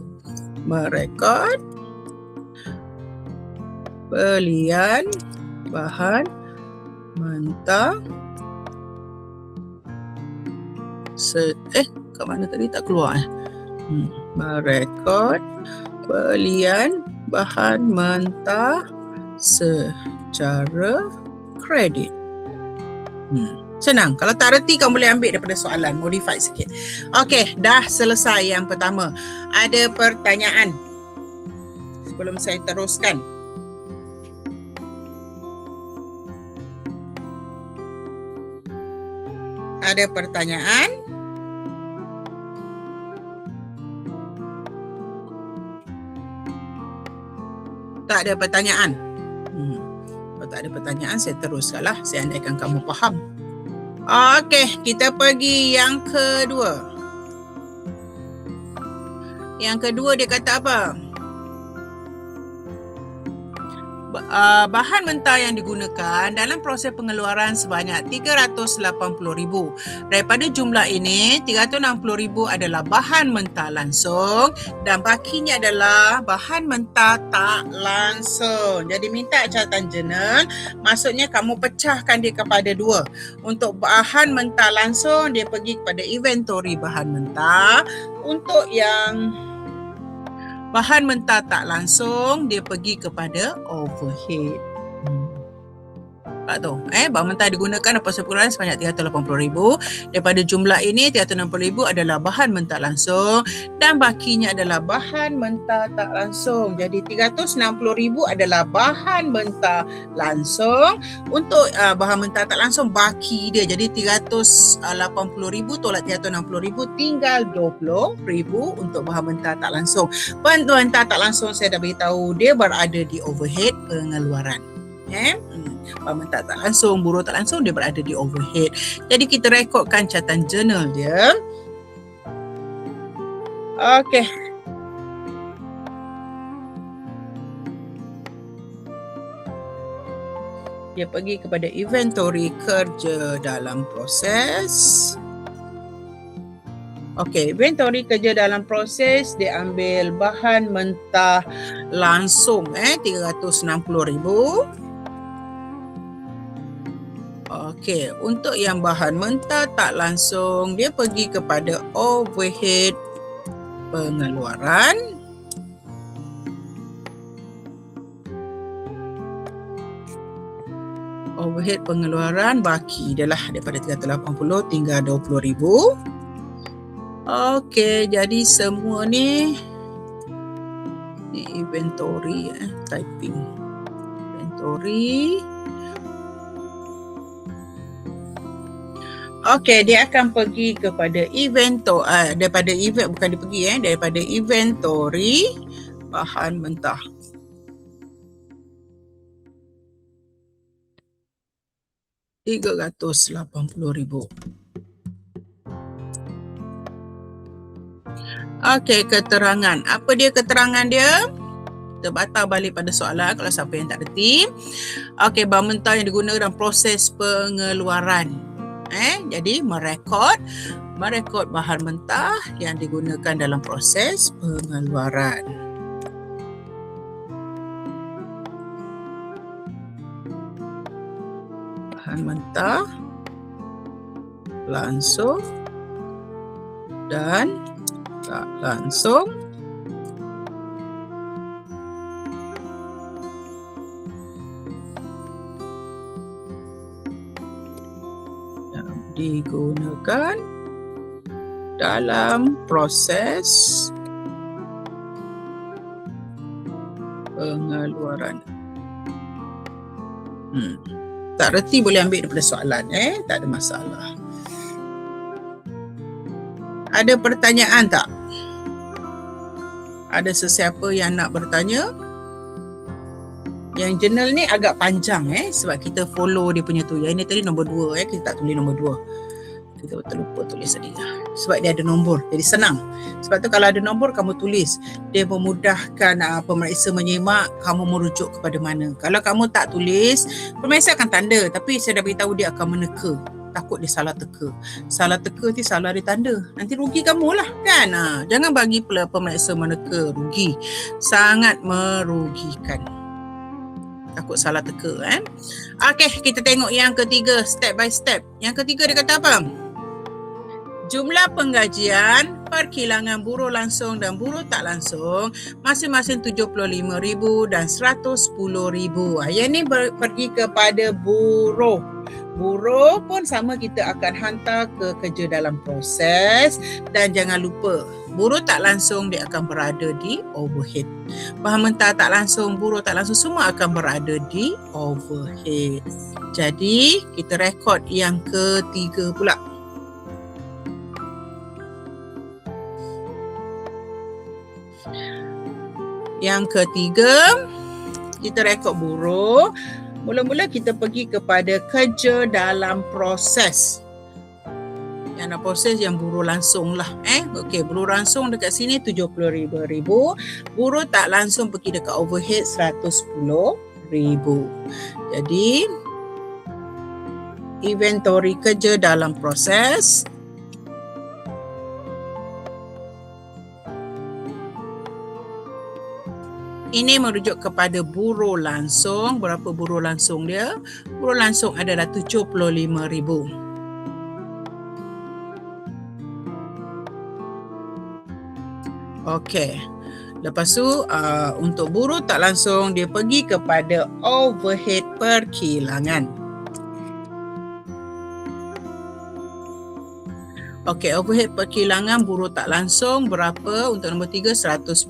Merekod belian bahan mentah kat mana tadi tak keluar merekod belian bahan mentah secara kredit. Senang. Kalau tak reti kamu boleh ambil daripada soalan, modify sikit. Okey, dah selesai yang pertama. Ada pertanyaan sebelum saya teruskan? Ada pertanyaan? Tak ada pertanyaan? Kalau tak ada pertanyaan, saya teruskanlah. Saya andaikan kamu faham. Okey, kita pergi yang kedua. Yang kedua dia kata apa? bahan mentah yang digunakan dalam proses pengeluaran sebanyak 380,000. Daripada jumlah ini, 360,000 adalah bahan mentah langsung dan bakinya adalah bahan mentah tak langsung. Jadi minta catatan jurnal, maksudnya kamu pecahkan dia kepada dua. Untuk bahan mentah langsung, dia pergi kepada inventory bahan mentah. Untuk yang bahan mentah tak langsung, dia pergi kepada overhead. Tak tahu. Bahan mentah digunakan dalam proses pengeluaran sebanyak 380,000. Daripada jumlah ini, 360,000 adalah bahan mentah langsung dan bakinya adalah bahan mentah tak langsung. Jadi 360,000 adalah bahan mentah langsung. Untuk bahan mentah tak langsung, baki dia. Jadi 380,000 tolak 360,000, tinggal 20,000 untuk bahan mentah tak langsung. Bahan mentah tak langsung saya dah beritahu dia berada di overhead pengeluaran. Bahan mentah tak langsung, buruh tak langsung, dia berada di overhead. Jadi kita rekodkan catatan jurnal dia. Okey. Dia pergi kepada inventory kerja dalam proses. Okey, inventory kerja dalam proses, dia ambil bahan mentah langsung 360,000. Okey, untuk yang bahan mentah tak langsung, dia pergi kepada overhead pengeluaran. Overhead pengeluaran baki dia lah, daripada 380 tinggal 20,000. Okey, jadi semua ni inventory, typing inventory. Okey, dia akan pergi kepada inventory, daripada inventory bahan mentah. RM380,000. Okey, keterangan. Apa dia keterangan dia? Kita batal balik pada soalan kalau siapa yang tak reti. Okey, bahan mentah yang digunakan dalam proses pengeluaran. Jadi merekod bahan mentah yang digunakan dalam proses pengeluaran. Bahan mentah langsung dan tak langsung. Digunakan dalam proses pengeluaran. Tak reti boleh ambil daripada soalan, tak ada masalah. Ada pertanyaan tak? Ada sesiapa yang nak bertanya? Yang jurnal ni agak panjang sebab kita follow dia punya tu. Yang ini tadi nombor 2 kita tak tulis nombor 2. Kita terlupa tulis tadi. Sebab dia ada nombor. Jadi senang. Sebab tu kalau ada nombor kamu tulis. Dia memudahkan pemeriksa menyimak kamu merujuk kepada mana. Kalau kamu tak tulis, pemeriksa akan tanda tapi saya dah beritahu dia akan meneka. Takut dia salah teka. Salah teka nanti salah dia tanda. Nanti rugi kamu lah kan. Jangan bagi pemeriksa meneka, rugi. Sangat merugikan. Takut salah teka Okey, kita tengok yang ketiga, step by step. Yang ketiga dia kata apa? Jumlah penggajian perkilangan buruh langsung dan buruh tak langsung masing-masing 75,000 dan 110,000. Yang ni pergi kepada buruh. Buruh pun sama, kita akan hantar ke kerja dalam proses. Dan jangan lupa, buruh tak langsung dia akan berada di overhead. Bahan mentah tak langsung, buruh tak langsung semua akan berada di overhead. Jadi kita rekod yang ketiga pula. Yang ketiga, kita rekod buruh. Mula-mula kita pergi kepada kerja dalam proses. Yang dalam proses yang buruh langsung lah. Okey, buruh langsung dekat sini 75,000. Buruh tak langsung pergi dekat overhead 110,000. Jadi inventory kerja dalam proses ini merujuk kepada buruh langsung. Berapa buruh langsung dia? Buruh langsung adalah 75,000. Okey. Lepas tu untuk buruh tak langsung dia pergi kepada overhead perkilangan. Okey, overhead perkilangan buruh tak langsung berapa? Untuk nombor 3 110,000.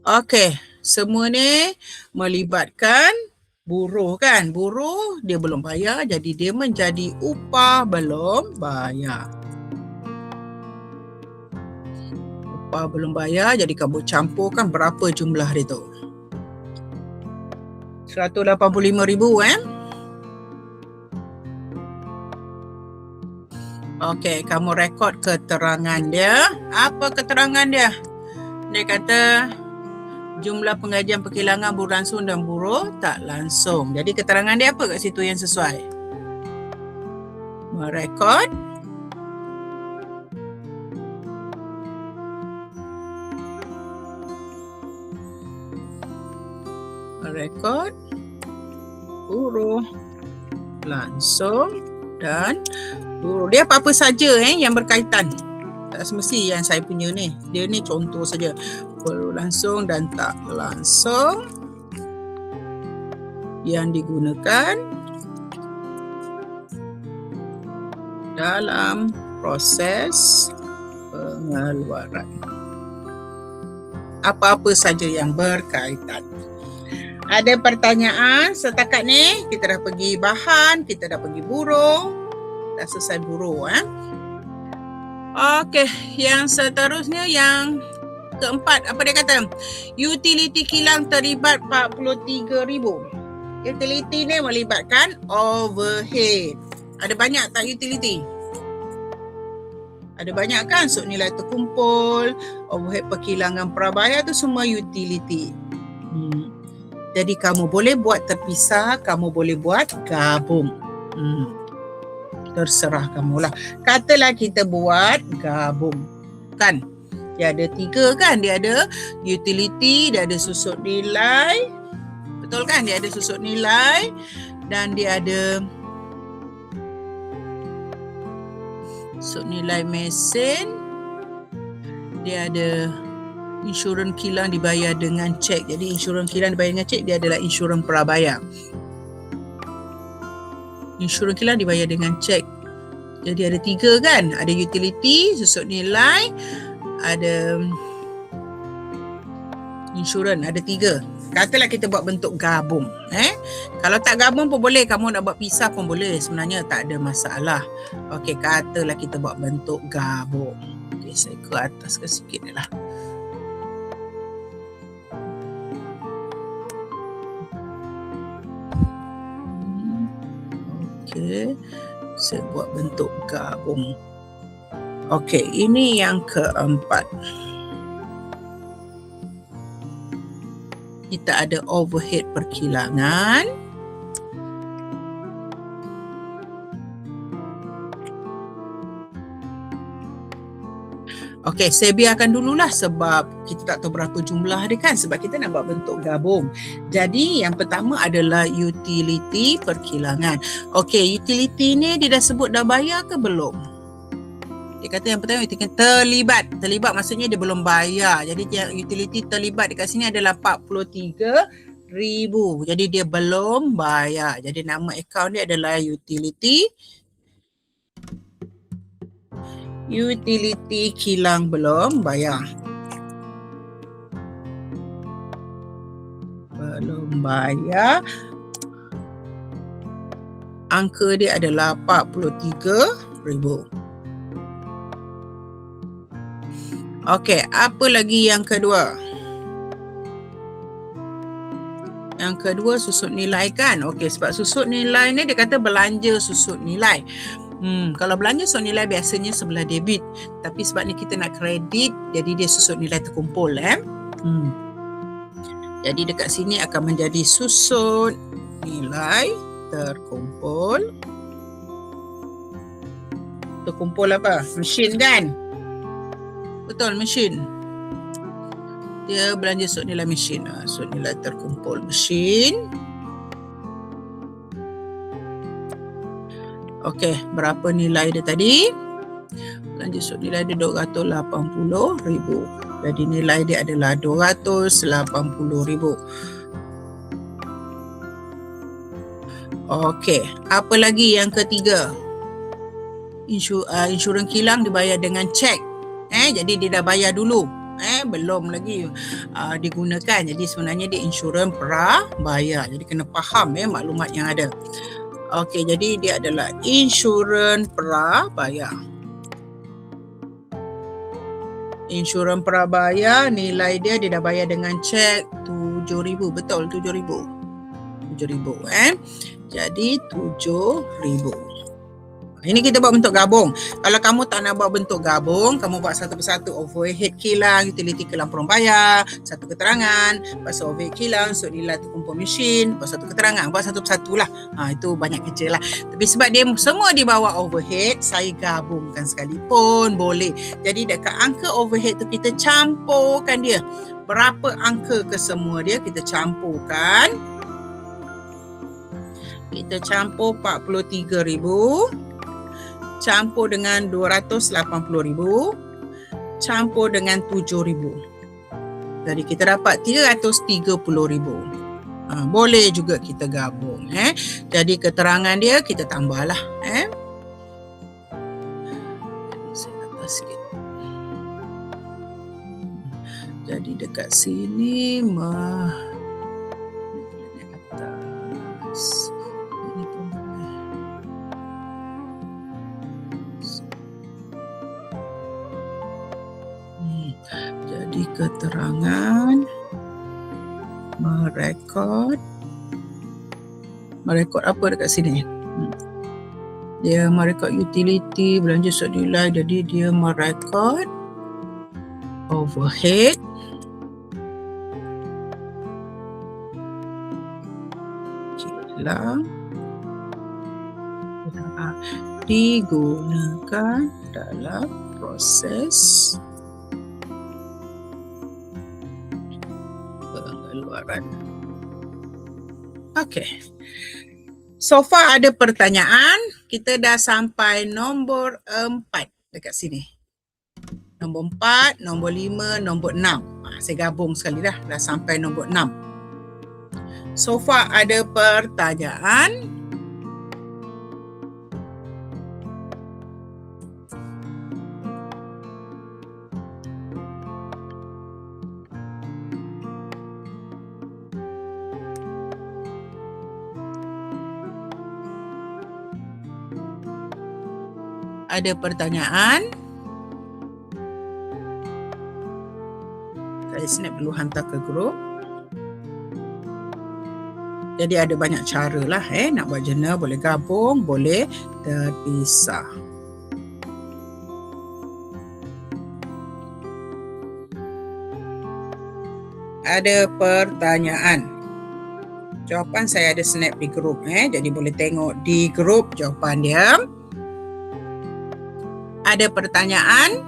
Okey, semua ni melibatkan buruh kan. Buruh dia belum bayar jadi dia menjadi upah belum bayar. Upah belum bayar jadi kamu campurkan berapa jumlah dia tu. 185,000 Okey, kamu rekod keterangan dia. Apa keterangan dia? Dia kata jumlah pengajian perkilangan buruh langsung dan buruh tak langsung. Jadi keterangan dia apa kat situ yang sesuai? Merekod buruh langsung dan buruh. Dia apa-apa saja yang berkaitan. Tak semesti yang saya punya ni. Dia ni contoh saja. Buruh langsung dan tak langsung yang digunakan dalam proses pengeluaran. Apa-apa saja yang berkaitan. Ada pertanyaan setakat ni? Kita dah pergi bahan, kita dah pergi buruh. Dah selesai buruh. Okey, yang seterusnya yang keempat, apa dia kata? Utility kilang terlibat 43,000. Utility ni melibatkan overhead. Ada banyak tak utility? Ada banyak kan? Sub nilai terkumpul, overhead perkilangan prabayar tu semua utility. Jadi kamu boleh buat terpisah, kamu boleh buat gabung. Terserah kamulah. Katalah kita buat gabung. Kan? Dia ada 3 kan? Dia ada utility, dia ada susut nilai. Betul kan? Dia ada susut nilai dan dia ada susut nilai mesin. Dia ada insurans kilang dibayar dengan cek. Jadi insurans kilang dibayar dengan cek dia adalah insurans prabayar. Insurans kilang dibayar dengan cek. Jadi ada 3 kan? Ada utility, susut nilai, ada insurans, ada 3. Katalah kita buat bentuk gabung. Kalau tak gabung pun boleh, kamu nak buat pisah pun boleh. Sebenarnya tak ada masalah. Okey, katalah kita buat bentuk gabung. Okey, saya ke atas ke sikit lah. Okey, saya buat bentuk gabung. Okey, ini yang keempat. Kita ada overhead perkilangan. Okey, saya biarkan dululah sebab kita tak tahu berapa jumlah dia kan, sebab kita nak buat bentuk gabung. Jadi yang pertama adalah utility perkilangan. Okey, utility ni dia dah sebut dah bayar ke belum? Dia kata yang pertama utility terlibat. Terlibat maksudnya dia belum bayar. Jadi yang utility terlibat dekat sini adalah 43,000. Jadi dia belum bayar. Jadi nama akaun dia adalah utility kilang belum bayar. Belum bayar. Angka dia adalah 43,000. Okey, apa lagi yang kedua? Yang kedua susut nilai kan? Okey, sebab susut nilai ni dia kata belanja susut nilai. Kalau belanja susut nilai biasanya sebelah debit. Tapi sebab ni kita nak kredit, jadi dia susut nilai terkumpul. Jadi dekat sini akan menjadi susut nilai terkumpul. Terkumpul apa? Mesin kan? Betul, mesin. Dia belanja susut nilai mesin. Susut nilai terkumpul mesin. Okey, berapa nilai dia tadi? Belanja susut nilai dia RM280,000. Jadi nilai dia adalah RM280,000. Okey, apa lagi yang ketiga? Insurans kilang dibayar dengan cek. Jadi dia dah bayar dulu. Belum lagi digunakan. Jadi sebenarnya dia insurans prabayar. Jadi kena faham maklumat yang ada. Okey, jadi dia adalah insurans prabayar. Insurans prabayar, nilai dia dah bayar dengan cek RM7,000. Betul, RM7,000. RM7,000 Jadi RM7,000. Ini kita buat bentuk gabung. Kalau kamu tak nak buat bentuk gabung, kamu buat satu persatu. Overhead kilang, utility kilang perum bayar, satu keterangan. Lepas overhead kilang, susut nilai terkumpul mesin, lepas satu keterangan. Buat satu persatu lah. Itu banyak kerja lah. Tapi sebab dia semua di bawah overhead, saya gabungkan sekalipun boleh. Jadi dekat angka overhead tu kita campurkan dia. Berapa angka ke semua dia, kita campurkan. Kita campur RM43,000. Campur dengan RM280,000, campur dengan RM7,000. Jadi kita dapat RM330,000. Boleh juga kita gabung. Jadi keterangan dia kita tambahlah. Saya atas sikit. Jadi dekat sini atas. Jadi keterangan merekod apa dekat sini? Dia merekod utility, belanja susut nilai, jadi dia merekod overhead, kilang digunakan dalam proses pengeluaran. Okey. So far ada pertanyaan. Kita dah sampai nombor 4 dekat sini. Nombor 4, nombor 5, nombor 6. Saya gabung sekali dah sampai nombor 6. So far ada pertanyaan. Ada pertanyaan? Saya snap dulu, hantar ke grup. Jadi ada banyak cara lah nak buat jurnal. Boleh gabung, boleh terpisah. Ada pertanyaan? Jawapan saya ada snap di grup. Jadi boleh tengok di grup jawapan dia. Ada pertanyaan?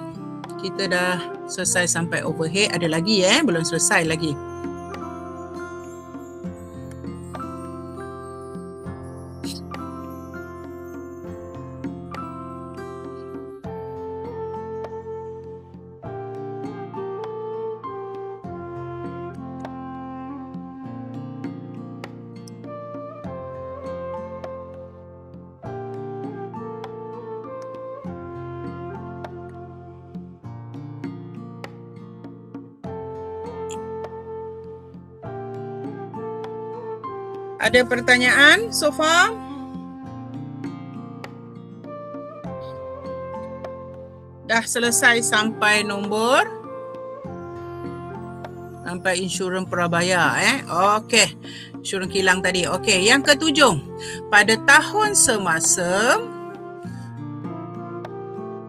Kita dah selesai sampai overhead. Ada lagi belum selesai lagi. Ada pertanyaan so far? Dah selesai sampai nombor? Sampai insurans prabayar Okey. Insurans kilang tadi. Okey, yang ketujuh. Pada tahun semasa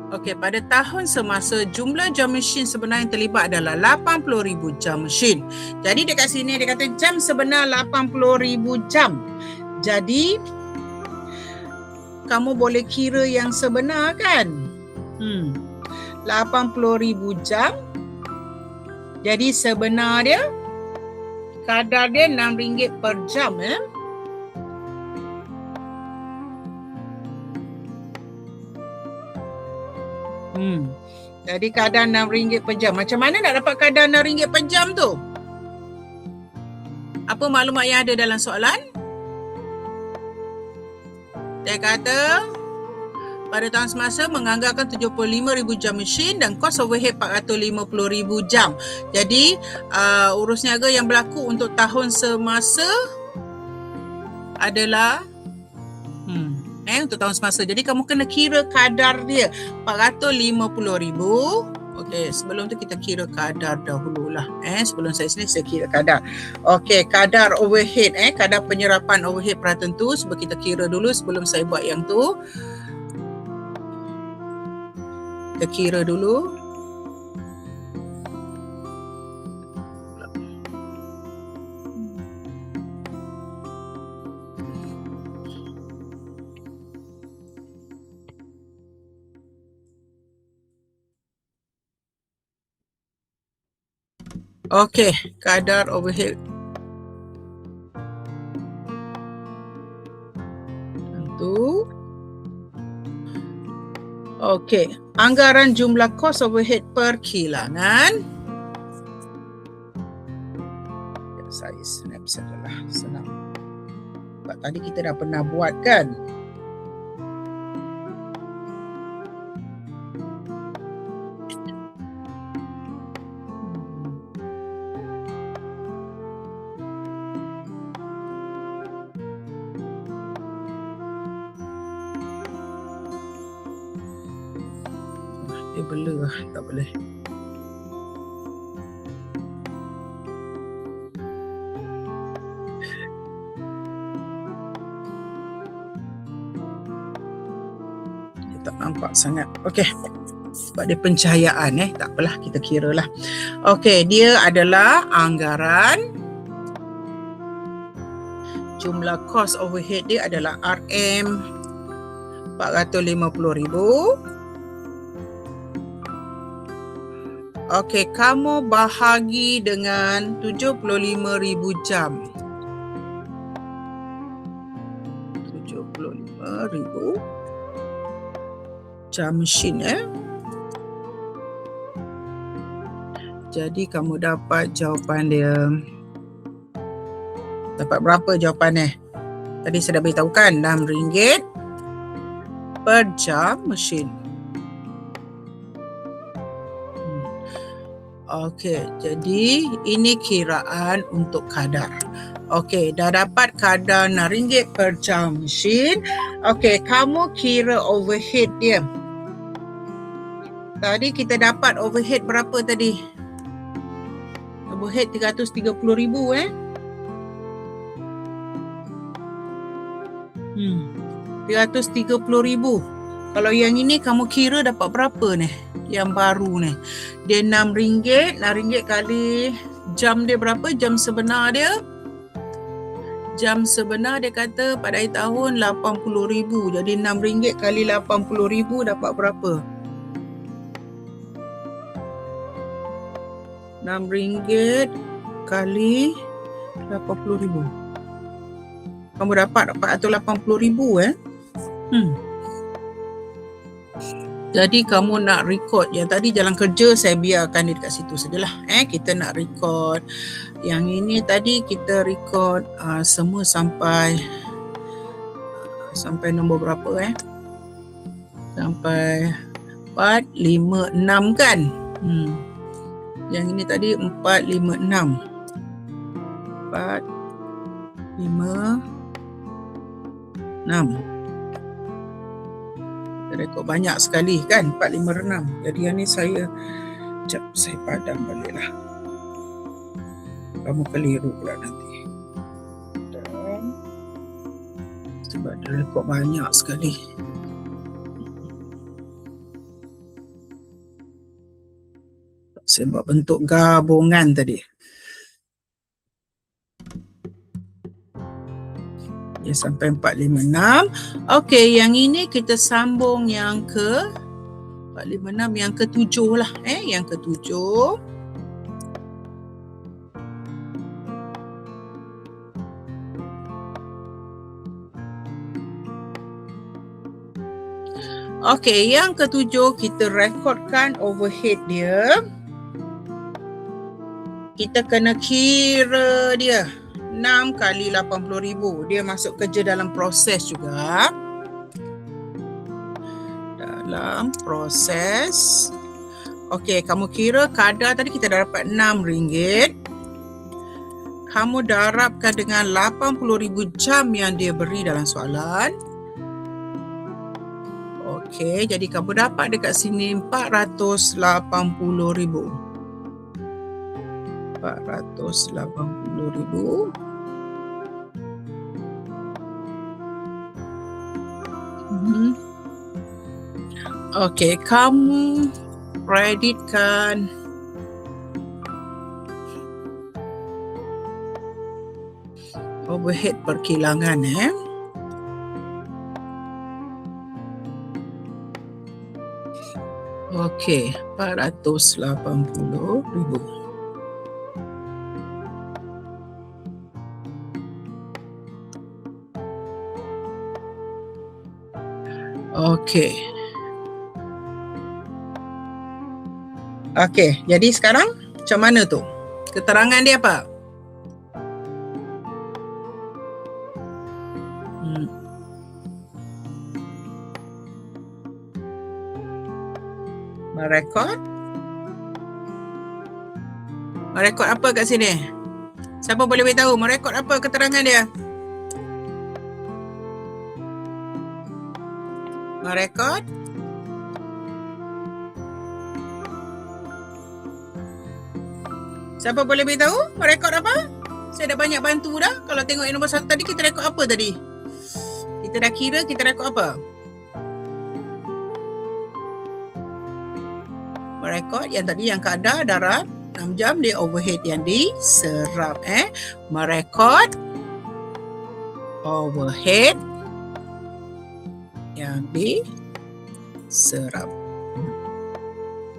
Okey, pada tahun semasa jumlah jam mesin sebenar yang terlibat adalah 80,000 jam mesin. Jadi dekat sini dia kata jam sebenar 80,000 jam. Jadi kamu boleh kira yang sebenar kan? 80,000 jam. Jadi sebenar dia kadar dia RM6 per jam Jadi kadar RM6 per jam. Macam mana nak dapat kadar RM6 per jam tu? Apa maklumat yang ada dalam soalan? Dia kata pada tahun semasa menganggarkan 75,000 jam mesin dan kos overhead 450,000 jam. Jadi urus niaga yang berlaku untuk tahun semasa adalah untuk tahun semasa. Jadi kamu kena kira kadar dia 450,000. Okey, sebelum tu kita kira kadar dahululah. Sebelum saya kira kadar. Okey, kadar overhead kadar penyerapan overhead pratentu sebab kita kira dulu sebelum saya buat yang tu. Kita kira dulu. Okey, kadar overhead. Tentu. Okey, anggaran jumlah kos overhead per kilangan. Saya snap sajalah, senang. Sebab tadi kita dah pernah buat kan? Dia blur lah, tak boleh. Dia tak nampak sangat. Okey. Sebab dia pencahayaan tak apalah, kita kira lah. Okey, dia adalah anggaran jumlah kos overhead dia adalah RM 450,000. Okey, kamu bahagi dengan 75,000 jam. 75,000 jam mesin Jadi kamu dapat jawapan dia. Dapat berapa jawapan Tadi saya dah beritahu kan, RM6 per jam mesin. Okey, jadi ini kiraan untuk kadar. Okey, dah dapat kadar RM6 per jam mesin. Okey, kamu kira overhead dia. Tadi kita dapat overhead berapa tadi? Overhead 330,000 330,000. Kalau yang ini kamu kira dapat berapa Yang baru Dia RM6. RM6 kali jam dia berapa? Jam sebenar dia. Jam sebenar dia kata pada akhir tahun 80,000. Jadi RM6 kali 80,000 dapat berapa? RM6 kali 80,000. Kamu dapat 480,000 Jadi kamu nak record yang tadi jalan kerja, saya biarkan dia dekat situ sajalah. Kita nak record yang ini tadi, kita record semua sampai nombor berapa sampai 4, 5, 6 kan. Yang ini tadi 4, 5, 6. 4, 5, 6. Rekod banyak sekali kan, 4, 5, 6. Jadi yang ni saya padam balik lah. Kamu keliru pula nanti. Dan sebab dia rekod banyak sekali. Sebab bentuk gabungan tadi. Ya, sampai 456. Okey, yang ini kita sambung yang ke 456, yang ke-7 lah. Yang ke-7. Okey, yang ke-7 kita rekodkan overhead dia. Kita kena kira dia. 6 kali 80,000. Dia masuk kerja dalam proses juga. Dalam proses. Okey, kamu kira kadar tadi kita dah dapat RM6. Kamu darabkan dengan 80,000 jam yang dia beri dalam soalan. Okey, jadi kamu dapat dekat sini 480,000. 480,000. Okey, kamu kreditkan overhead perkilangan. Okey, 480,000. Okey. Okey, jadi sekarang macam mana tu? Keterangan dia apa? Merekod. Merekod apa kat sini? Siapa boleh beritahu merekod apa keterangan dia? Merekod. Siapa boleh beritahu merekod apa? Saya dah banyak bantu dah. Kalau tengok yang nombor 1 tadi, kita rekod apa tadi? Kita dah kira, kita rekod apa? Merekod yang tadi yang kadar darab 6 jam dia overhead yang diserap. Merekod overhead yang diserap.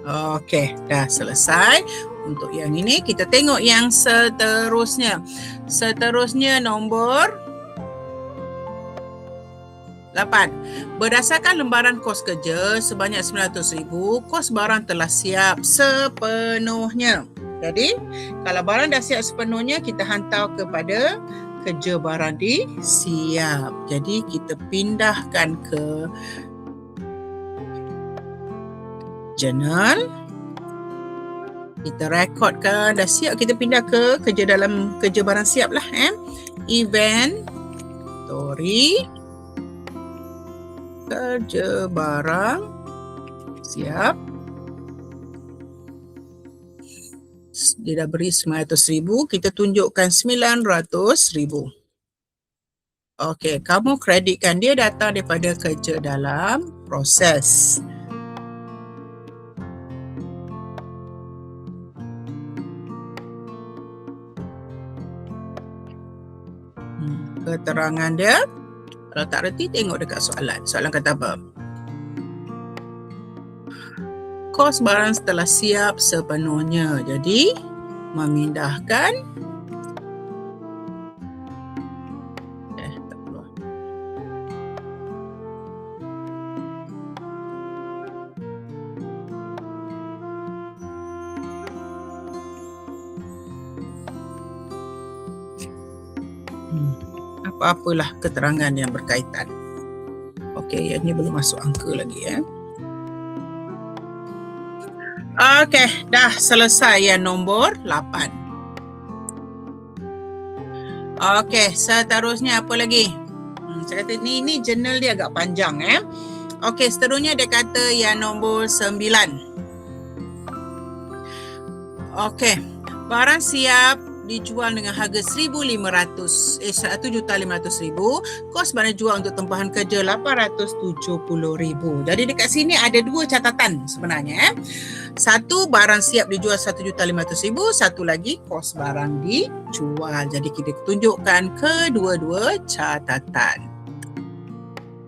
Okey, dah selesai. Untuk yang ini kita tengok yang seterusnya. Seterusnya nombor 8. Berdasarkan lembaran kos kerja sebanyak 900,000, kos barang telah siap sepenuhnya. Jadi, kalau barang dah siap sepenuhnya, kita hantar kepada kerja barang disiap. Jadi, kita pindahkan ke journal. Kita rekodkan dah siap, kita pindah ke kerja dalam kerja barang siap lah. Inventory kerja barang siap. Dia dah beri 900,000, kita tunjukkan 900,000. Okey, kamu kreditkan dia datang daripada kerja dalam proses. Keterangan dia, kalau tak reti tengok dekat soalan. Soalan kata apa? Kos barang telah siap sepenuhnya. Jadi, memindahkan tak perlu. Apa-apalah keterangan yang berkaitan. Okey, yang ni belum masuk angka lagi. Okey, dah selesai yang nombor 8. Okey, seterusnya apa lagi? Saya kata ni journal dia agak panjang. Okey, seterusnya dia kata yang nombor 9. Okey, barang siap dijual dengan harga 1,500,000, kos barang jual untuk tempahan kerja 870,000. Jadi dekat sini ada dua catatan sebenarnya. Satu, barang siap dijual 1,500,000, satu lagi kos barang dijual. Jadi kita tunjukkan kedua-dua catatan.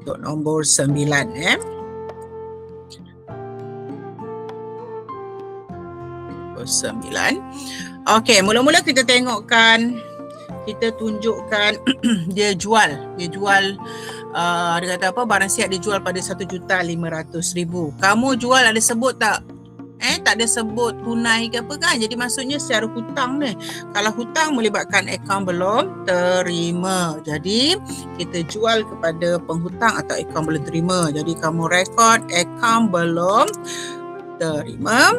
Untuk nombor 9 9. Okey, mula-mula kita tengokkan, kita tunjukkan dia jual. Dia kata apa, barang siap dijual pada 1,500,000. Kamu jual ada sebut tak? Tak ada sebut tunai ke apa kan? Jadi maksudnya secara hutang ni. Kalau hutang melibatkan akaun belum terima. Jadi kita jual kepada penghutang atau akaun belum terima. Jadi kamu rekod akaun belum terima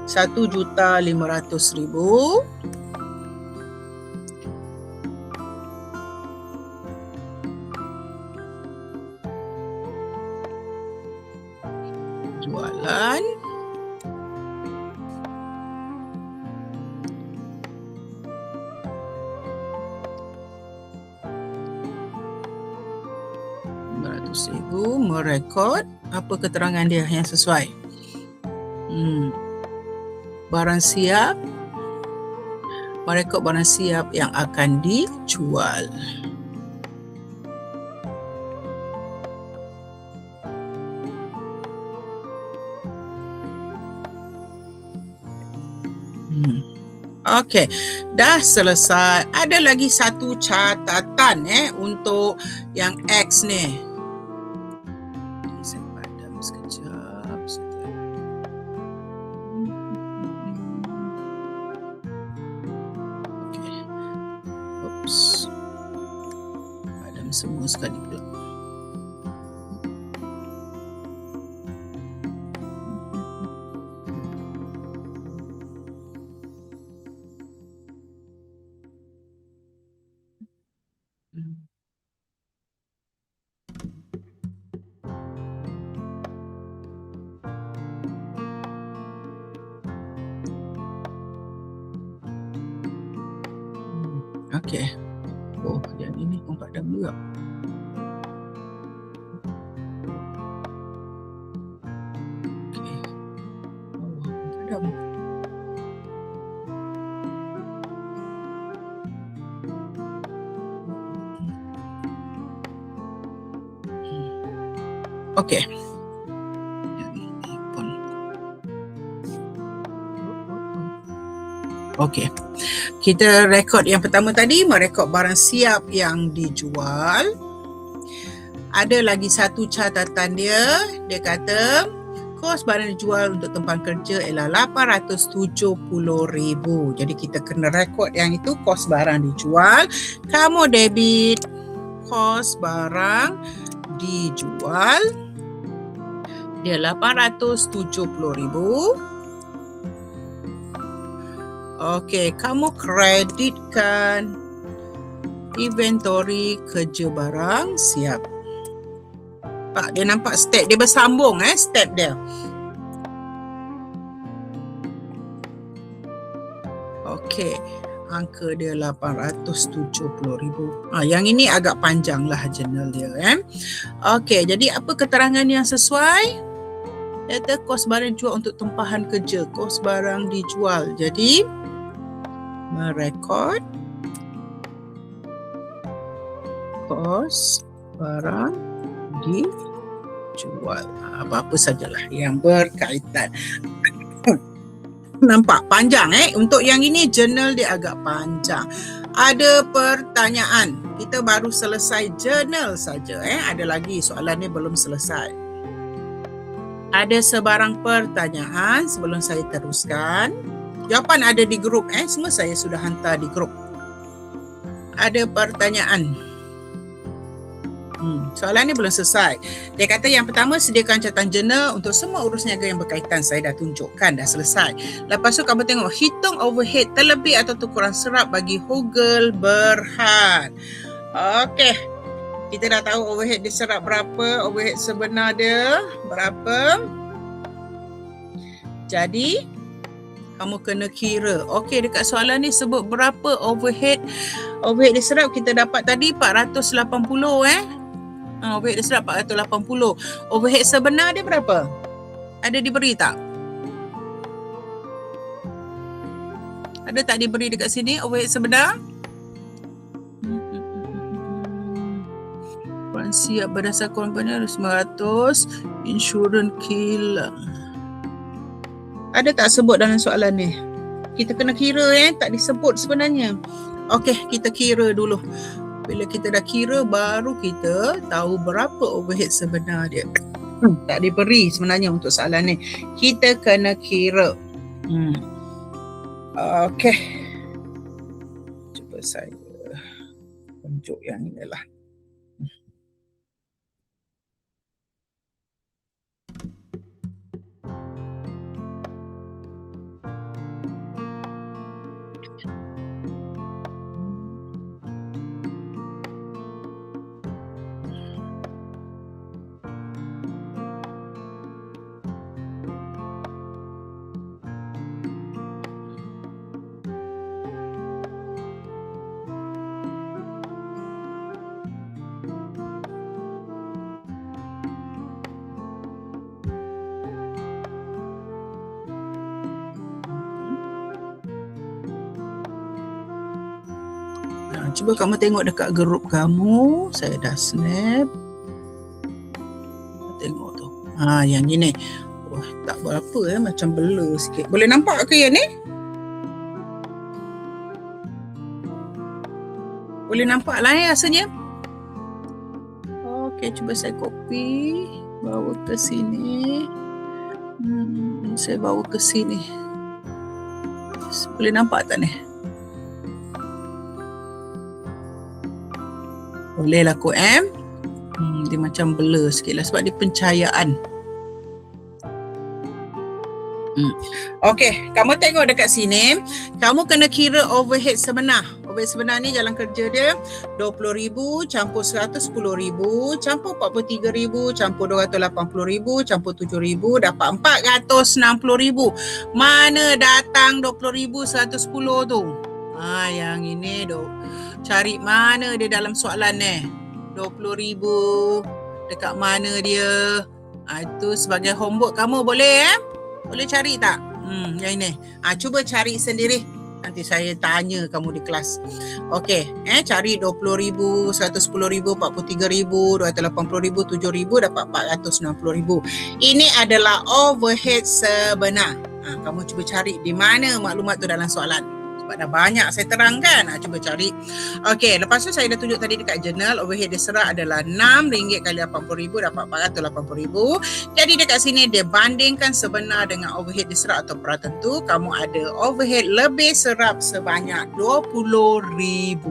1,500,000. Jualan. RM500,000, merekod apa keterangan dia yang sesuai. Barang siap, merekod barang siap yang akan dijual. Okey, dah selesai. Ada lagi satu catatan untuk yang X ni. Saya padam sekejap. Okey. Oops. Padam semua sekali pula. Okey. Oh, yang ini pun padam juga. Okey. Oh, padam. Okey. Yang ini pun. Okey. Kita rekod yang pertama tadi, merekod barang siap yang dijual. Ada lagi satu catatan dia. Dia kata kos barang dijual untuk tempahan kerja ialah 870,000. Jadi kita kena rekod yang itu kos barang dijual. Kamu debit kos barang dijual. Dia 870,000. Okey, kamu kreditkan inventory kerja barang siap. Pak, dia nampak step dia bersambung step dia. Okey, angka dia 870,000. Yang ini agak panjang lah jurnal dia Okey, jadi apa keterangan yang sesuai? Data kos barang dijual untuk tempahan kerja, kos barang dijual. Jadi merekod kos barang dijual. Apa-apa sajalah yang berkaitan. Nampak panjang untuk yang ini jurnal dia agak panjang. Ada pertanyaan. Kita baru selesai jurnal saja Ada lagi soalan ni belum selesai. Ada sebarang pertanyaan sebelum saya teruskan. Jawapan ada di grup semua saya sudah hantar di grup. Ada pertanyaan. Soalan ni belum selesai. Dia kata yang pertama, sediakan catatan jurnal untuk semua urus niaga yang berkaitan. Saya dah tunjukkan, dah selesai. Lepas tu kamu tengok hitung overhead terlebih atau kurang serap bagi Hugel Berhad. Okey. Kita dah tahu overhead diserap berapa, overhead sebenar dia berapa. Jadi Kamu kena kira. Okey, dekat soalan ni sebut berapa overhead diserap kita dapat tadi 480 overhead diserap 480. Overhead sebenar dia berapa? Ada diberi tak? Ada tak diberi dekat sini overhead sebenar? Siap berdasarkan komponen 900, insurans kill. Ada tak sebut dalam soalan ni? Kita kena kira tak disebut sebenarnya. Okey, kita kira dulu. Bila kita dah kira baru kita tahu berapa overhead sebenar dia. Tak diberi sebenarnya untuk soalan ni. Kita kena kira. Okey. Cuba saya tunjuk yang ni lah. Cuba kamu tengok dekat grup kamu. Saya dah snap. Tengok tu. Yang ni. Wah, tak berapa macam blur sikit. Boleh nampak ke yang ni? Boleh nampak lah rasanya. Okey, cuba saya copy. Bawa ke sini. Saya bawa ke sini. Boleh nampak tak ni? Boleh lah kot dia macam blur sikit lah sebab dia pencahayaan. Okey, kamu tengok dekat sini. Kamu kena kira overhead sebenar. Overhead sebenar ni jalan kerja dia 20,000 campur 100, 10,000 campur 43,000 campur 280,000 campur 7,000 dapat 460,000. Mana datang 20,000 110 tu? Yang ini cari mana dia dalam soalan ni. 20,000 dekat mana dia? Itu sebagai homework kamu boleh Boleh cari tak? Yang ini. Cuba cari sendiri. Nanti saya tanya kamu di kelas. Okey, cari 20,000, 110,000, 43,000, 280,000, 7,000 dapat 460,000. Ini adalah overhead sebenar. Kamu cuba cari di mana maklumat tu dalam soalan. Sebab dah banyak saya terangkan. Cuba cari. Okey, lepas tu saya dah tunjuk tadi dekat jurnal overhead diserap adalah RM6 kali 80,000 dapat 480,000. Jadi dekat sini dia bandingkan sebenar dengan overhead diserap atau pratentu. Kamu ada overhead lebih serap sebanyak 20,000.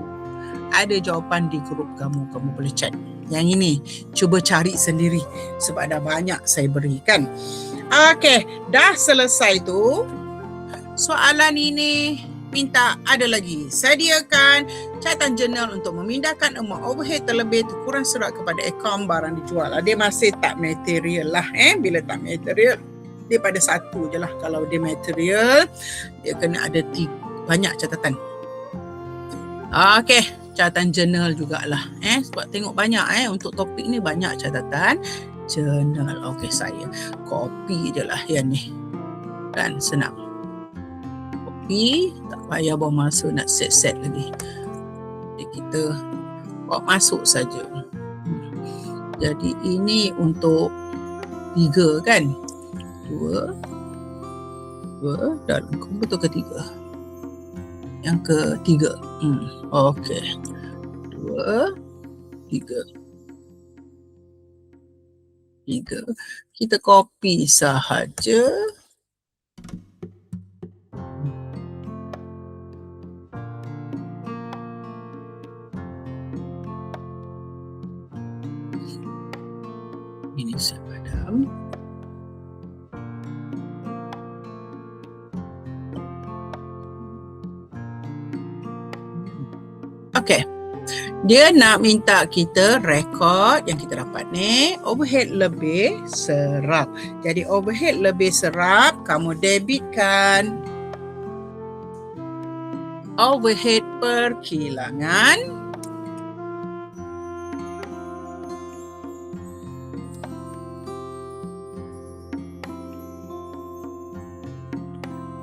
Ada jawapan di grup kamu. Kamu boleh cek. Yang ini cuba cari sendiri sebab dah banyak saya berikan. Okey, dah selesai tu. Soalan ini minta ada lagi. Sediakan catatan jurnal untuk memindahkan amount overhead terlebih tu kurang serap kepada akaun barang dijual. Dia masih tak material lah. Bila tak material, dia pada satu je lah. Kalau dia material, dia kena ada banyak catatan. Okey, catatan jurnal jugalah. Sebab tengok banyak untuk topik ni banyak catatan jurnal. Okey, saya copy je lah yang ni. Kan senang. Tak payah bawa masuk nak set lagi. Jadi kita bawa masuk saja. Jadi ini untuk 3 kan? 2 dalam betul ketiga. Yang ketiga. Okey. 2 3. Kita copy sahaja. Ini saya padam. Okey. Dia nak minta kita rekod yang kita dapat ni, overhead lebih serap. Jadi overhead lebih serap, kamu debitkan overhead perkilangan.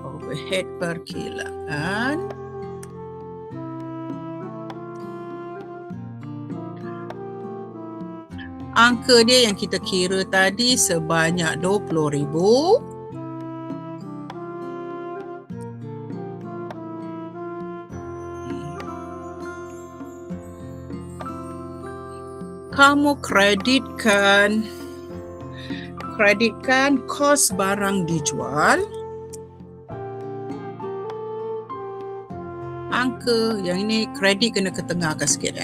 Overhead perkilangan. Angka dia yang kita kira tadi sebanyak 20,000. Kamu kreditkan kos barang dijual. Angka yang ini kredit kena ketengahkan sikit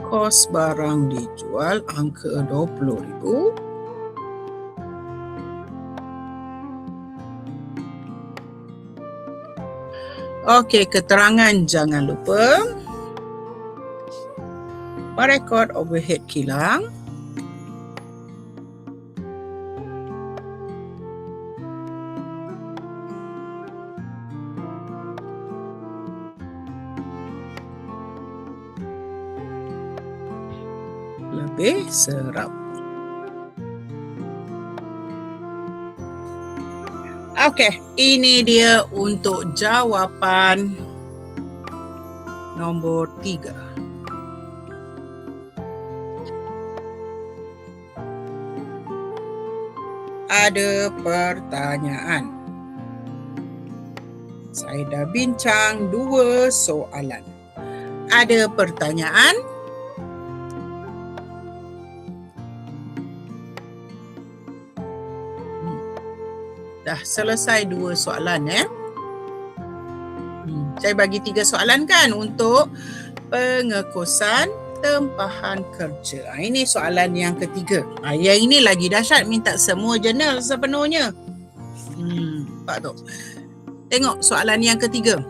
Kos barang dijual angka 20,000. Okey, keterangan jangan lupa merekod overhead kilang. Lebih serap. Okey, ini dia untuk jawapan nombor 3. Ada pertanyaan. Saya dah bincang 2 soalan. Ada pertanyaan? Dah selesai 2 soalan Saya bagi 3 soalan kan untuk pengekusan tempahan kerja. Ini soalan yang ketiga. Yang ini lagi dahsyat, minta semua jurnal sepenuhnya. Nampak tu. Tengok soalan yang ketiga.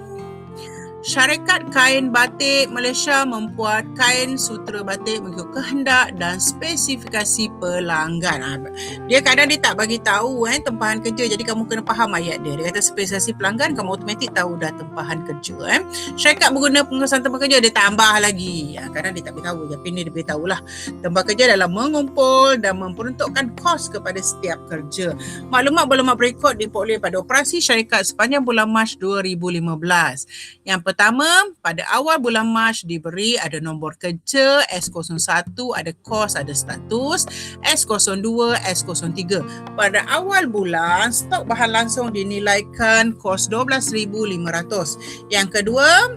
Syarikat Kain Batik Malaysia membuat kain sutera batik mengikut kehendak dan spesifikasi pelanggan. Dia kadang dia tak bagi tahu tempahan kerja, jadi kamu kena faham ayat dia. Dia kata spesifikasi pelanggan, kamu automatik tahu dah tempahan kerja. Syarikat berguna pengurusan tempah kerja, dia tambah lagi. Kadang dia tak beritahu, tapi ni dia beritahulah. Tempah kerja dalam mengumpul dan memperuntukkan kos kepada setiap kerja. Maklumat berikut diperoleh pada operasi syarikat sepanjang bulan Mac 2015. Yang pertama, pada awal bulan Mac diberi ada nombor kerja, S01 ada kos, ada status, S02, S03. Pada awal bulan, stok bahan langsung dinilaikan kos 12,500. Yang kedua,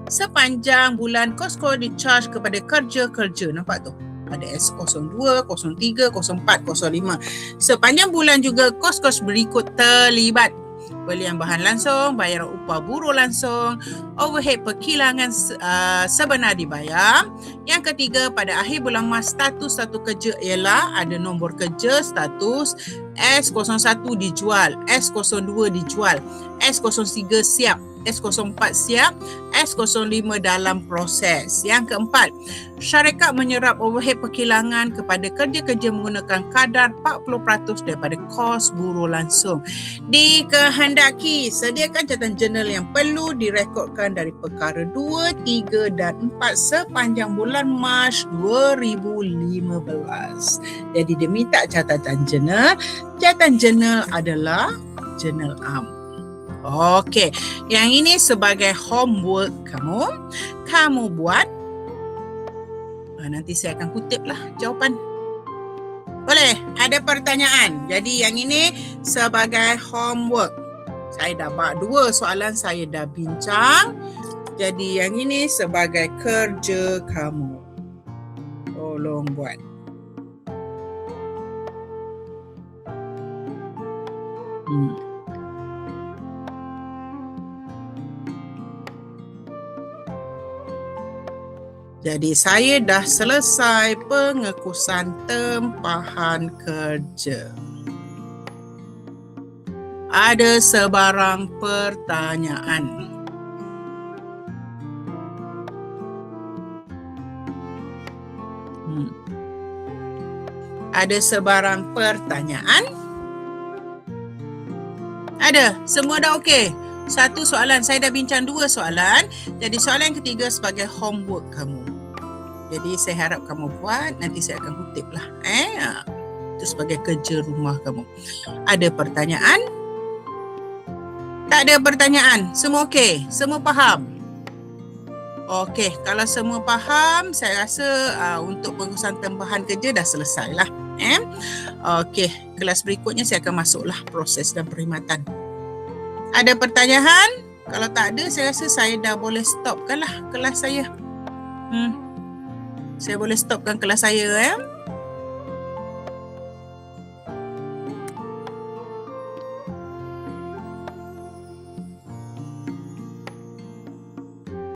sepanjang bulan kos-kos di-charge kepada kerja-kerja. Nampak tu? Ada S02, 03, 04, 05. Sepanjang bulan juga kos-kos berikut terlibat. Belian bahan langsung, bayaran upah buruh langsung, overhead perkilangan sebenar dibayar. Yang ketiga, pada akhir bulan Mac status satu kerja ialah ada nombor kerja, status, S01 dijual, S02 dijual, S03 siap, S04 siap, S05 dalam proses. Yang keempat, syarikat menyerap overhead perkilangan kepada kerja-kerja menggunakan kadar 40% daripada kos buruh langsung. Dikehendaki sediakan catatan jurnal yang perlu direkodkan dari perkara 2, 3 dan 4 sepanjang bulan Mac 2015. Jadi dia minta catatan jurnal. Catatan jurnal adalah jurnal am. Okey, yang ini sebagai homework kamu buat. Nanti saya akan kutiplah jawapan. Boleh? Ada pertanyaan. Jadi yang ini sebagai homework. Saya dah buat 2 soalan, saya dah bincang. Jadi yang ini sebagai kerja kamu. Tolong buat. Jadi saya dah selesai pengekusan tempahan kerja. Ada sebarang pertanyaan? Ada sebarang pertanyaan? Ada? Semua dah okey? Satu soalan, saya dah bincang 2 soalan. Jadi soalan yang ketiga sebagai homework kamu. Jadi saya harap kamu buat, nanti saya akan kutip lah. Itu sebagai kerja rumah kamu. Ada pertanyaan? Tak ada pertanyaan? Semua okey? Semua faham? Okey, kalau semua faham, saya rasa untuk pengurusan tambahan kerja dah selesai lah. Okey, kelas berikutnya saya akan masuklah proses dan perkhidmatan. Ada pertanyaan? Kalau tak ada, saya rasa saya dah boleh stopkan lah kelas saya. Saya boleh stopkan kelas saya.